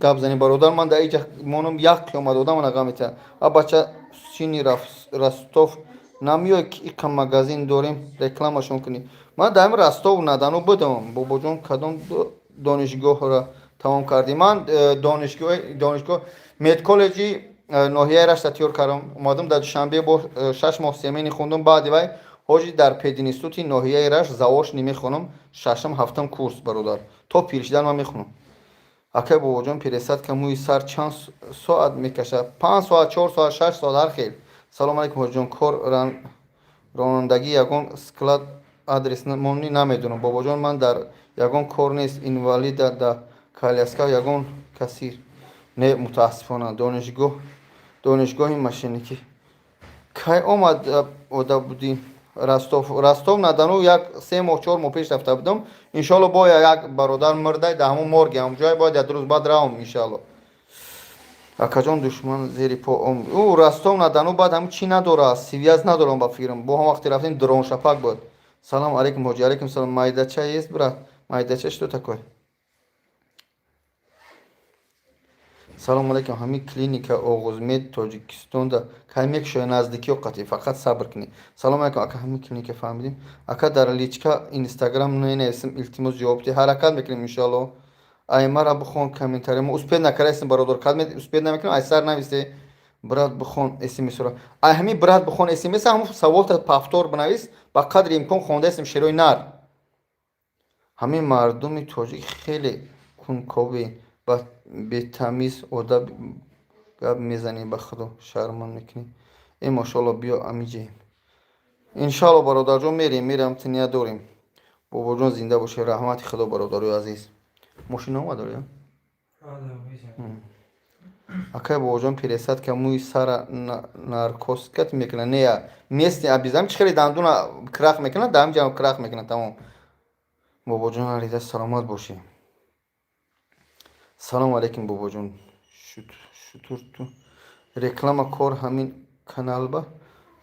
гап занем бародар, ман дар иҷа моном як қиёмат одамона гап мета. А бача сини Ростов намёй ки ика магазин дорем рекламашон кунӣ. Ман дар Ростов надану будам. Бобоҷон кадом донишгоҳро тамом кардӣ? Ман донишгоҳ медколлеҷи ноҳияи Рашт тайёр кардам. Омадам дар душанбе бо 6 моҳ семени хундам. Баъди вай ҳоҷи дар пединститути ноҳияи Рашт заошни мехонам. 6-7 курс бародар. То пиршидан ман мехонам. Акай бобоҷон пересадка мӯи сар чанд соат мекашад? 5 соат, 4 соат, 6 соат ҳар хел. Салом алейкум ҳоҷиҷон. Кор ронандагӣ ягон склад адрес мони намедонам. Бобоҷон ман дар ягон кор нест. Инвалида дар коляска ягон кассир. Не мутаассифона. Донишгоҳи машиникӣ. Кай омад ода будӣ? Ростов надану як 3 моҳ 4 моҳ пеш рафта будам. Иншалло бо як бародар мурда дар ҳамон морги ҳамон ҷоя бояд як рӯз баъд равам иншалло. Акаҷон душман зери по Ростов надану баъд ҳамин чӣ надорад, связ надорам ба фирм. Бо ҳам вақте рафтем дроншапак буд. Салом алейкум ҳоҷи. Алейкум салом. Майдача есть брат? Майдача что такое? Салом алейкум. Ҳамин клиника Оғузмед Тоҷикистонда кай мекушояд наздикиё қатӣ, фақат сабр кунӣ. Салом алейкум ака. Ҳамин клиника фаҳмидем. Ака дар личка инстаграм менависем, илтимос ҷавоб диҳ. Ҳаракат мекунем иншалло. Ай мара бихон комментарий. Мо успед накардем бародар. Кад успед намекунем. Ай сар нависе брат бихон смс-ро. Ай ҳамин брат бихон смс ҳам саволта повтор бинавис. Ба қадри имкон хондаистем шерои нар. Ҳамин мардуми тоҷик хеле кункови ба бетамиз одаб гап мезанӣ. Ба худо шарман мекунӣ. Машалло биё амиҷем. Иншалло бародарҷон мерем тиния дорем. Бобоҷон зинда бошед. Раҳмати худо бародарои азиз. Мошина омадорӣ? Акай бобоҷон пересадка мӯи сара наркоскат мекунад. Не месни абизам чи хеле дандуна крах мекунад, дар ҳамин ҷо крах мекунад тамом. Бобоҷон алида саломат бошед. Салом алейкум бобоҷон. Шутурту реклама кор ҳамин каналба.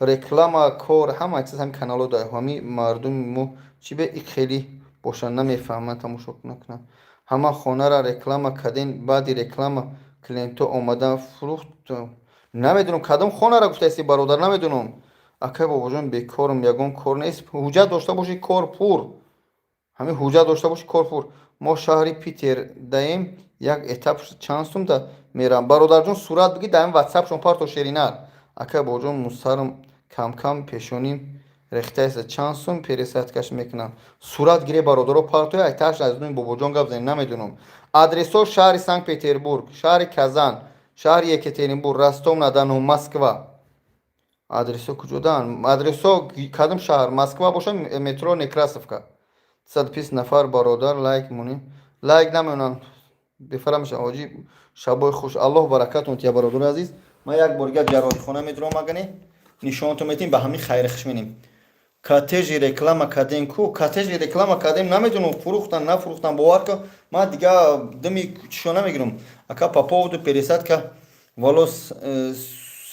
Реклама кор ҳама чиз ҳамин канало дорад. ҳамин мардуми мо чӣ бе ик хеле бошанд намефаҳманд тамошо накунанд. ҳама хонара реклама кардем. Баъди реклама клиентҳо омадан фурӯхт. Намедонам кадом хонара гуфтаисти бародар, намедонам. Акай бобоҷон бекорам, ягон кор нест. ҳуҷҷат дошта боши кор пур. ҳамин ҳуҷҷат дошта боши кор пур. мо шаҳри Питер даем як этап чанд сумда мерам. Бародарҷон сурат бигӣ дар ин ватсап шумо парто шеринар. Акай бобоҷон мусарам кам пешоним рехтаиста чанд сум пересадкаш мекунам. Сурат гире бародаро партои айташ аз нӯи бобоҷон гап занем намедонам. Адресо шаҳри Санкт Петербург, шаҳри Казан, шаҳри Екатеринбург, Ростов-на-Дону, Москва. Адресо куҷо дан? Адресо кадом шаҳр? Москва бошад метро Некрасовка. 120 нафар бародар лайк монем. Лайк намеонам. бефарамша ҳоҷи шабои хуш. Аллоҳ баракатон тия бародари азиз. Ман як борга ҷарроҳихона медурам агане. нишонтон метем ба ҳамин хайрихш менем. Катежи реклама кардем ку? Катежи реклама кардем намедонам фурӯхтан нафурӯхтан бовар ка. Ман дига дими чишо намегирам. Ака по поводу пересадка волос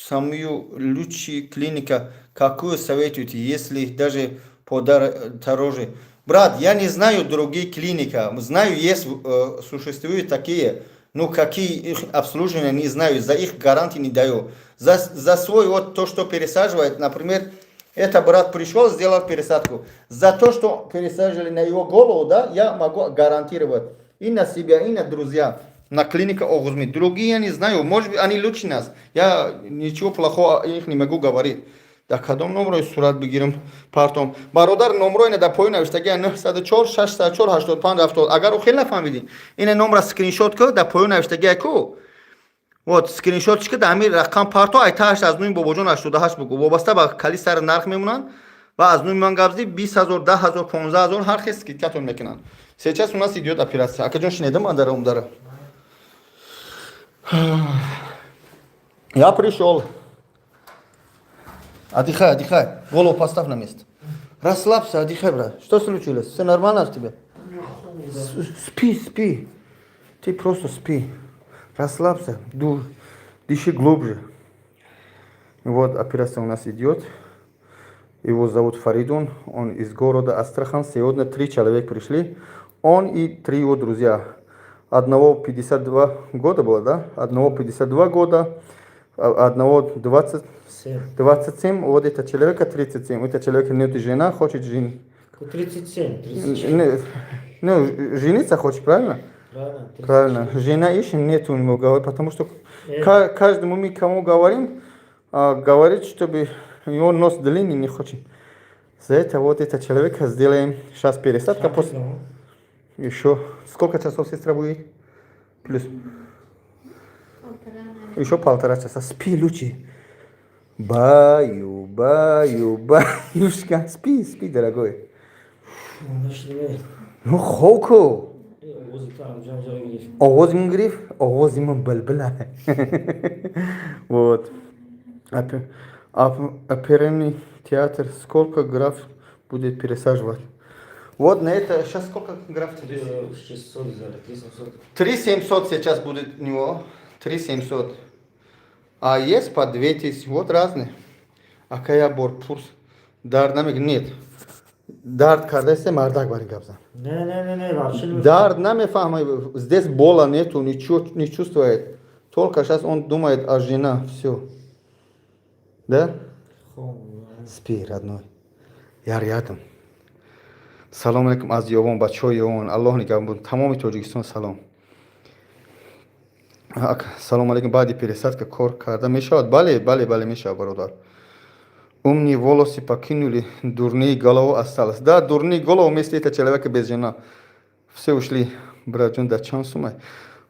самую лучшую клиника какую советуете, если даже подороже? Брат, я не знаю другие клиники. Знаю, есть, существуют такие. Но какие их обслуживания, не знаю. За их гарантии не даю. За свой вот то, что пересаживает, например, это брат пришел, сделал пересадку. За то, что пересаживали на его голову, да, я могу гарантировать. И на себя, и на друзья. На клинике Оғузмед. Другие я не знаю. Может быть, они лучше нас. Я ничего плохого их не могу говорить. дар кадом номрои сурат бигирам партом? Бародар номрои дар пои навиштагиа 904 604 85 70. Агар ӯ хеле нафаҳмидӣ, ина номра скриншот кӯ дар пои навиштагиа кӯ. Вот скриншотиш ки дар ҳамин рақам парто айтааш аз нӯи бобоҷон 88 бугӯ. Вобаста ба кали сар нарх мемонанд ва аз нӯи ман гапзӣ 20000, 10000, 15000 ҳар хел скидкатон мекунанд. Сейчас у нас идёт операция. Акаҷон шинеда ман дар умдара. Я пришел. Отдыхай, отдыхай. Голову поставь на место. Расслабься, отдыхай, брат. Что случилось? Все нормально с тебя? Спи, спи. Ты просто спи. Расслабься. Дыши глубже. Вот операция у нас идет. Его зовут Фаридун. Он из города Астрахан. Сегодня 3 человека пришли. Он и 3 его друзья. Одного 52 года было, да? Одного 52 года. Одного 27, вот это человека 37. Это человек нет жена, хочет жен. 37. Ну, жениться хочет, правильно? Правильно. Правильно. Жена еще нет у него, потому что каждому мы кому говорим, говорит, чтобы его нос длинный не хочет. За это вот это человека сделаем сейчас пересадка. Еще сколько часов сестра будет? Плюс. Еще 1,5 часа. Спи, Лучи. Баюшка. Спи, спи, дорогой. Ну, хоку. Овозим гриф, овозим бельбела. Вот. Оперный театр. Сколько граф будет пересаживать? Вот на это сейчас сколько граф? 600, 3700. 3700 сейчас будет у него. 3700. А есть по 2000. Вот разные. А какая борпурс? Дарнамик нет. Дард кардесе мардак бари габза. Не, вообще не. Дард нами фахмай. Здесь бола нету, ничего не чувствует. Только сейчас он думает о жена. Все. Да? Спи, родной. Я рядом. Салом алейкум аз ёвон бачаҳои ёвон. Аллоҳ нигоҳбон буд. Тамоми Тоҷикистон салом. Салом алейкум. Баъди пересадка кор карда мешавад? Бале мешавад, бародар. Умни волосы покинули дурные голову осталось. Да, дурные голову вместе это человека без жена. Все ушли. Братья, да чем сумай?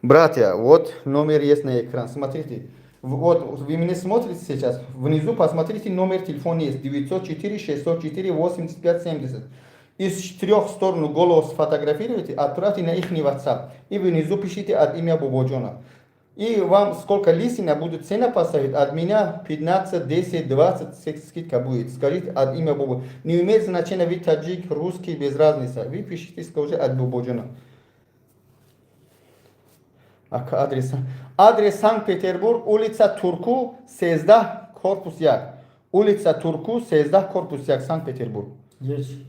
Братья, вот номер есть на экран. Смотрите. Вот вы меня смотрите сейчас. Внизу посмотрите, номер телефона есть. 904 604 85 70. Из 4 сторон голову сфотографируйте, отправьте на их WhatsApp. И внизу пишите от имя Бободжона. И вам сколько листина будет цена поставить, от меня 15, 10, 20 скидка будет. Скажите от имя Бободжона. Не имеет значения, вы таджик, русский, без разницы. Вы пишите, скажите от Бободжона. Адрес. Адрес Санкт-Петербург, улица Турку, 16, корпус 1. Улица Турку, 16, корпус 1, Санкт-Петербург. Есть.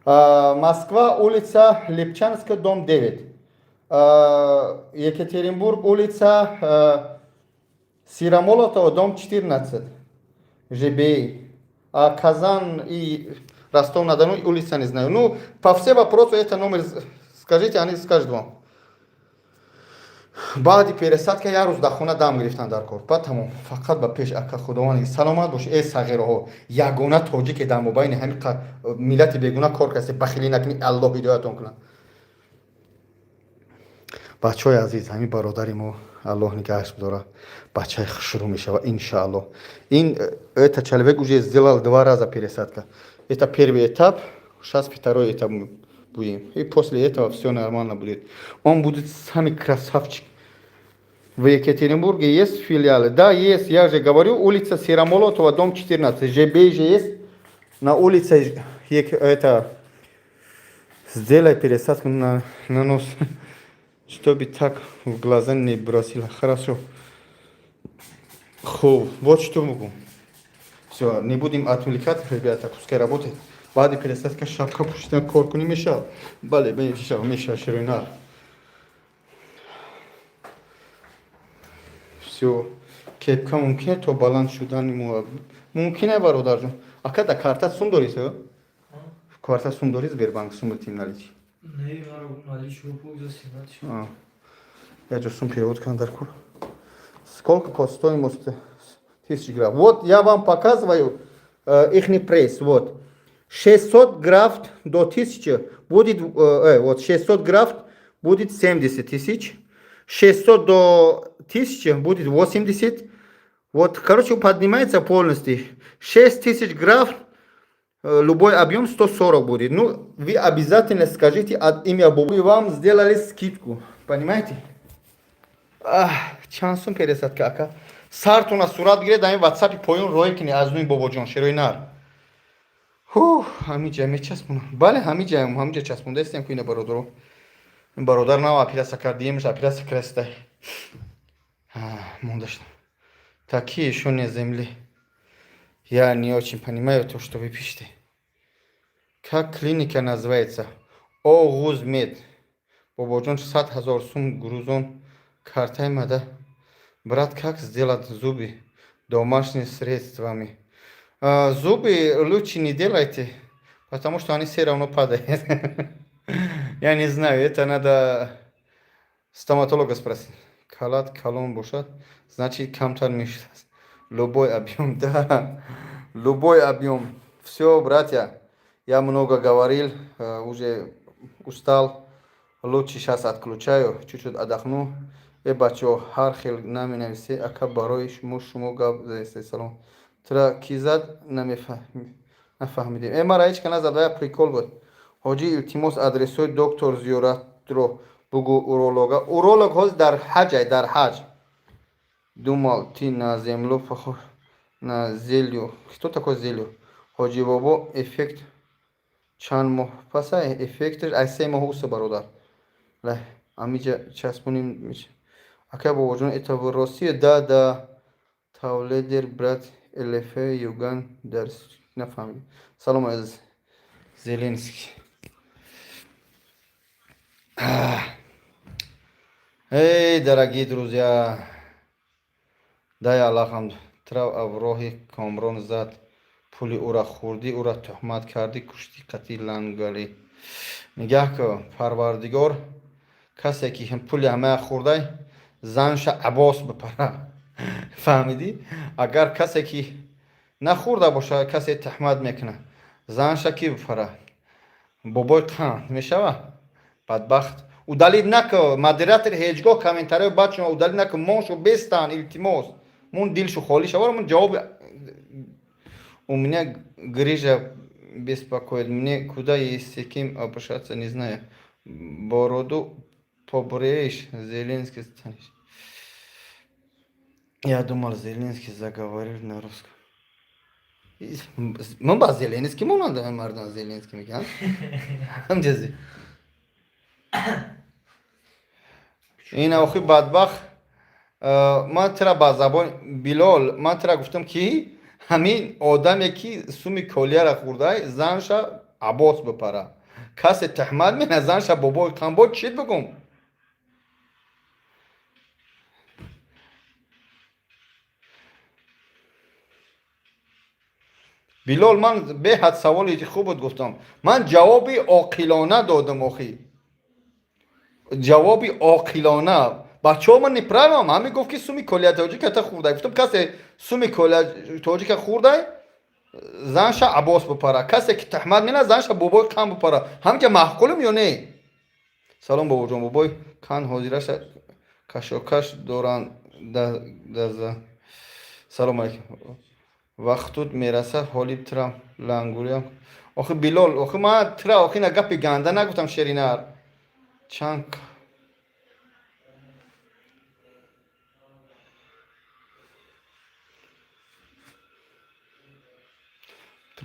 Москва, улица Липчанская, дом 9. Екатеринбург, улица Сирамолотова, дом 14. ЖБ. Казан и Ростов-на-Дону, улица не знаю. Ну, по всем вопросам это номер скажите, они скажут вам. баъди пересадка як рӯз дар хона дам гирифтан дар кор. Баъд тамом. Фақат ба пеш ака худованд саломат бош. Эй сағираҳо, ягона тоҷике дар мобайни ҳамин миллати бегуна кор касе бахилӣ накунӣ. Аллоҳ ҳидоятон кунад. бачаҳои азиз, ҳамин бародари мо Аллоҳ нигаҳаш бидорад. Бачаи хушрӯ мешавад иншааллоҳ. Это человек уже сделал 2 раза пересадка. Это первый этап, сейчас второй этап будем. И после этого все нормально будет. Он будет самый красавчик. В Екатеринбурге есть филиалы? Да, есть. Я же говорю, улица Сирамолотова, дом 14. ЖБ же есть. На улице это сделай пересадку на нос, чтобы так в глаза не бросило. Хорошо. Вот что могу. Все, не будем отвлекать, ребята, пускай работает. Баъди пересадка шапка пуштан кор кунӣ мешавад? Бале, мешавад ширинар. Все. Кепка мумкин то баланд шудани мумкин бародарҷон. Акада карта сум дорӣ то? Карта сум дорӣ Сбербанк сум тим наличи. Не, наличие пользоваться. Я же сум перевод кан дар кур. Сколько по стоимости 1000 грамм? Вот я вам показываю ихний пресс. Вот. 600 графт до 1000 будет, вот 600 графт будет 70 тысяч, 600 до 1000 будет 80, вот, короче, поднимается полностью, 6000 графт, любой объем 140 будет, ну, вы обязательно скажите от имя Бобу, и вам сделали скидку, понимаете? چند سون پیرسد که اکا سرتون از صورت گیره در این واتساپی پایون روی کنی از نوی بابا جان شروع نار همین جا می چسبونم بله همین جا چسبونده استیم که اینه برادر این برادر نه اپیلا سکردیمش اپیلا سکرسته موندشتم таки еще не земли я не очень понимаю то что вы пишете как клиника называется Огузмед бободжон 600 000 сум грузон картой мада брат как сделать зубы домашними средствами зубы лучше не делайте потому что они все равно падают я не знаю это надо стоматолога спросить калат калон бошад значит камтар мешает любой объем да любой объем все братья я много говорил уже устал лучше сейчас отключаю чуть-чуть отдохну и бачо har xil наминависе ака барои шумо гап заисте салом тра кизад нафаҳмидем мара ҳеч кана задая прикол буд ҳоҷи илтимос адресои доктор зиёратро бугу уролог ҳоз дар ҳаҷай дар ҳаҷ думал ти на землю похож на зелью кто такой зелью ҳоҷи бобо эффект чанд моҳ паса эффектш ай 3 моҳ уста бародар амиҷа часпуним ака бобоҷон это в России да тавледер брат ЛФ юган дар нафаҳмидем салом аз Зеленский эй дорогие друзья дай Аллах ҳамд трав авроҳи Комрон зад пули ура хӯрдӣ ура тӯҳмат кардӣ куштӣ қатӣ лангалӣ нигаҳ кун парвардигор касе ки пули ҳамаи хӯрдай занша абос бипара фаҳмидӣ агар касе ки нахӯрда боша касе тӯҳмат мекунад занша ки бипара бобои қанд мешава бадбахт удалид накун модератор ҳеҷ гоҳ комментарияи бачаҳо удалид накун моншо бестан илтимос мун дилшу холӣ шава мун ҷавоби у меня грижа беспокоит мне куда есть с кем обращаться не знаю бороду побреешь Зеленский станешь я думал Зеленский заговорил на русском من با زلنسکی مونده مردان زلنسکی میگن هم جزی این آخی بدبخت من ترا با زبان بیلال من ترا گفتم که همین آدمی که سومی کلیه را خورده زنشا عباس بپره کسی تحمل مینه زنشا بابای کمبود چید بگم بیلال من به حد سوالی خوب گفتم من جوابی عاقلانه دادم آخی جوابی عاقلانه بچه‌ها من نپرام همین گفت که سومی کلیه تاجیک تا خورده گفتم کسی سومی کلیه تاجیک خورده زنش عباس بپره کسی که تحمل مینه زنش بابای کم بپره هم که محکولم یا نه سلام بابا جان بابای کن حاضرش کشاکش دوران سلام علیکم وقتت میرسه حالی ترام لنگوریم آخه بیلال آخه من ترا آخه نگپی گنده نگفتم شرینر چند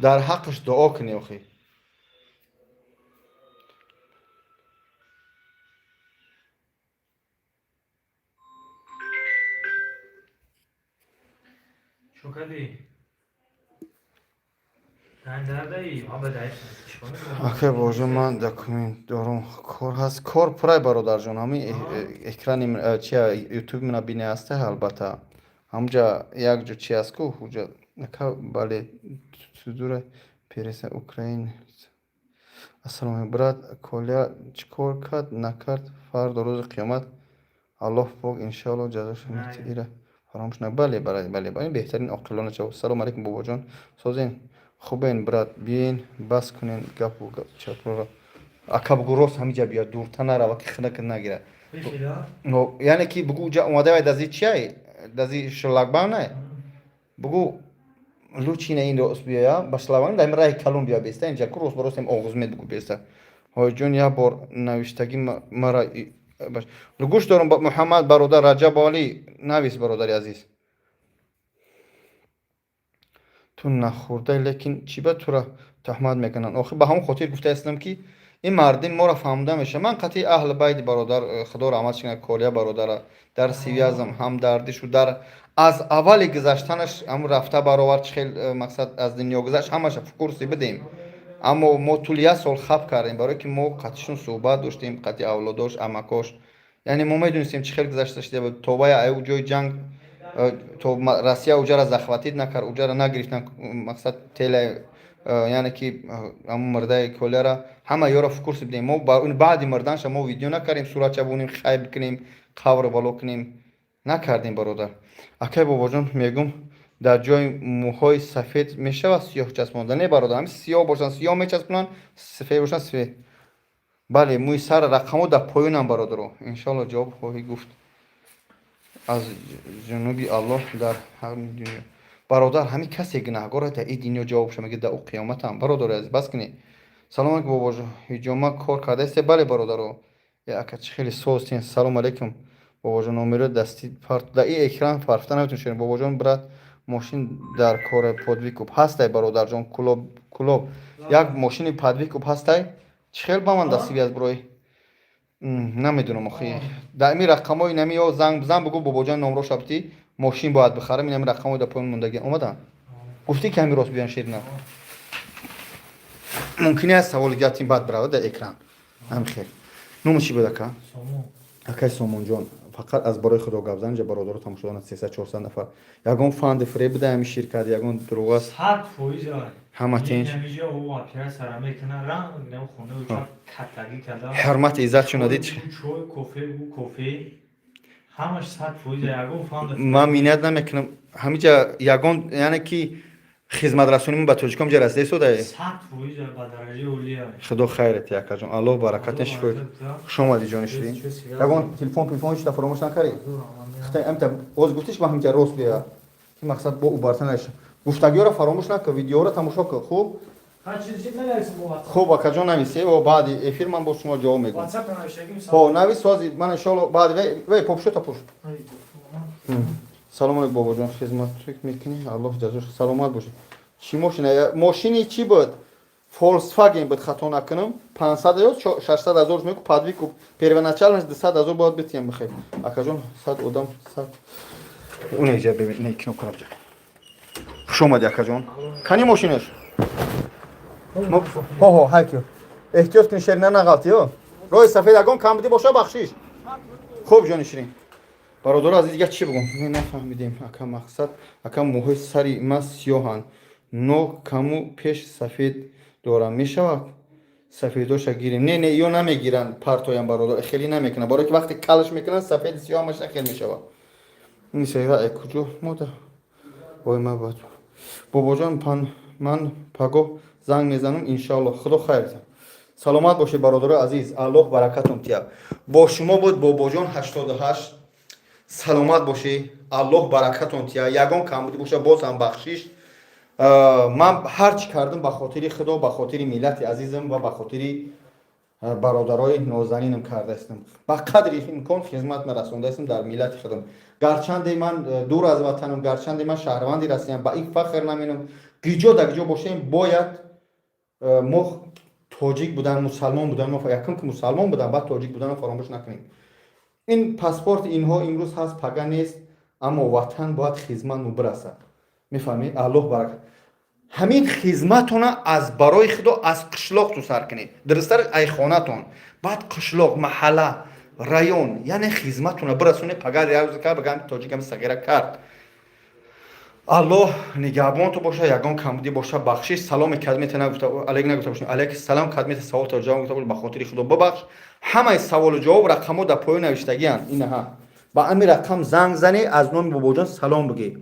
در حقش دعا کنی آخه شکلی نندردهی آب دایش آخه باجو من دکومنت دارم کار هست کار پرای برادر جان همین اکران چیا یوتیوب من بینه هسته البته همجا یک جو چی است کو اونجا نکا بله صدور پیرس اوکراین السلام برات کولیا چیکار کرد نکرد فردا روز قیامت الله پاک ان شاء الله جزاش میده فراموش نکنید بله این بهترین عاقلانه چه سلام علیکم بابا جان سازین خوبین برات بیاین بس کنین گپو چطور اکبر روز همینجا بیا دورتر نره وقتی خنک نگیره یعنی کی بگو جا اومده دزی چیه دزی شلاگبان نه بگو لوچینه این رو بیا باشلاوان دایم راه کلون بیا بیسته اینجا کروس برستیم آغوز مید بگو بیسته های جون یا بار نوشتگی مرا گوش دارم با محمد برادر رجب علی نویس برادری عزیز تو نخورده لیکن چی به تو را تهمت میکنن آخه به همون خاطر گفته هستم که این مردین ما را فهمده میشه من قطعی اهل بیت برادر خدا رحمتش کنه کولیا برادر در سیویازم همدردیش و در از اول گذشتنش هم رفته برابر خیلی مقصد از دنیا گذشت همش فکرسی بدیم اما ما طول یک سال خب کردیم برای که ما قطعشون صحبت داشتیم قطعی اولاداش امکاش یعنی ما میدونستیم چه خیلی گذشته شده توبه او جای جنگ تو روسیه اوجا را زخوتید نکرد اوجا را نگرفتن مقصد تل یعنی که همون مرده کولر همه یارو فکر بدیم ما بعد مردنش ما ویدیو نکردیم صورت چبونیم خیب کنیم قبر بالا کنیم نکردیم برادر اکی بابا جان میگم در جای موهای سفید میشه و سیاه چسبوندن نه برادر همین سیاه باشن سیاه میچسبونن سفید باشن سفید بله موی سر رقمو در پایونم برادر ان شاء الله جواب خواهی گفت از جنوبی الله در همین دنیا برادر همین کسی گناهگار در این دنیا جوابش میگه در او قیامت هم برادر عزیز بس کنی سلام علیکم بابا جان هجوما کار کرده است بله برادر یا اکه خیلی سوستین سلام علیکم بابا جان نمره دستی پارت در این اکران فرفته نمیتون شدین بابا جان برات ماشین در کار پادویکوب هسته برادر جان کلوب یک ماشین پادویکوب هسته چخیل با من دستی بیاد برای نمیدونم آخه در این رقمای نمی یا زنگ بزن بگو بابا جان نمره شبتی ماشین باید بخرم این رقمای در پایین موندگی اومدن گفتی که همین راست بیان شیر نه ممکنه از سوال گاتیم بعد برای در اکران هم خیر نوم چی بوده که اکی سومون جان فقط از برای خدا گپ زن برادر تمام شدن 300 400 نفر یگان فاند فری بده همین شرکت یگان دروغ است 100% همه تینج نمیشه او اپیرا سر میکنه رنگ نم خونه و چا کتگی کلا حرمت عزت شون دید چوی کافه همش 100% یگان فاند من مینت نمیکنم همینجا یگان یعنی که خدمت رسونی به توجکم جا رسیده شده 100% به درجه اولیه خدا خیرت یک جان الله برکتش کنه شما دی جان شدین یگان تلفن شده فراموش نکردی خدای امت اوز گفتیش با همینجا راست بیا که مقصد با اوبرتنش گفتگی رو فراموش نکن ویدیو رو تماشا کن خوب هر چیزی نمی‌رسیم با خوب اکجان نمیسی و بعد افیر من با شما جواب میگم واتساپ نوشتگیم ها نویس سازی من ان شاء الله بعد وی پوشو تا پوش سلام علیکم بابا جان خدمت میکنی الله جزاش سلامت باشه چی ماشینی چی بود فولکسواگن بود خطا نکنم 500 یا 600 هزار میگه پادویکو первоначально 200,000 باید بتیم بخیر اکجان 100 آدم 100 اون اینجا ببین نه کنم کنم شما دی اکجان کنی ماشینش ها هاکیو احتیاط کن شیر نه غلطیو روی سفید اگون کم بدی باشه بخشیش خوب جان شیرین برادر عزیز دیگه چی بگم نفهمیدیم اکا مقصد اکا موهای سری ما سیاهن نو کمو پیش سفید دارم میشه سفیدوش گیریم نه یا نمیگیرن پرتویم برادر خیلی نمیکنه برای که وقتی کلش میکنن سفید سیاه میشه خیلی میشه این سیرا کجا مودا وای ما بود بابا جان من پگو زنگ میزنم ان شاء الله خدا خیر سلامت باشه برادر عزیز الله برکتون تیا با شما بود بابا جان 88 سلامت باشی الله برکتون تیا یگان کم بودی باشه باز هم بخشیش من هر چی کردم به خاطر خدا به خاطر ملت عزیزم و به خاطر برادرای نازنینم کرده استم با قدر امکان خدمت رسونده استم در ملت خودم گرچند من دور از وطنم گرچند من شهروندی هستم با این فخر نمینم گیجا دگجا باشیم باید ما تاجیک بودن مسلمان بودن ما یکم که مسلمان بودن بعد تاجیک بودن فراموش نکنیم این پاسپورت اینها امروز هست پگا نیست اما وطن باید خدمت برسه میفهمی الله برکت همین خدمتونه از برای خدا از قشلاق تو سر کنید درستر ای خانه‌تون بعد قشلاق محله رایون یعنی خدمتونه برسونه پگا ریاض که بگم تاجیکم صغیره کرد الله نگهبان تو باشه یگان کمبودی باشه بخشش سلام کدمت نگفته علیک نگفته باشین علیک سلام کدمت سوال تا جواب گفته به خاطر خدا ببخش همه سوال و جواب رقمو در پای نوشتگی ان اینها با همین رقم زنگ زنی از نام بابا جان سلام بگی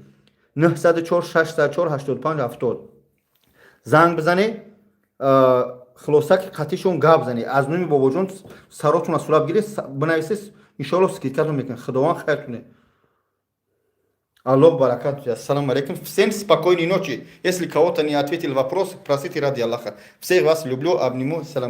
904 604 85 70 زنگ بزنی خلاصه که قطعیشون گپ زنی از نام بابا جان سراتون سلام گیری بنویسید ان شاء الله سکیتاتون میکنه خداوند خیرتونه Аллах баракат. Ассаламу алейкум. Всем спокойной ночи. Если кого-то не ответил вопрос, просите ради Аллаха. Всех вас люблю, обниму. Салам.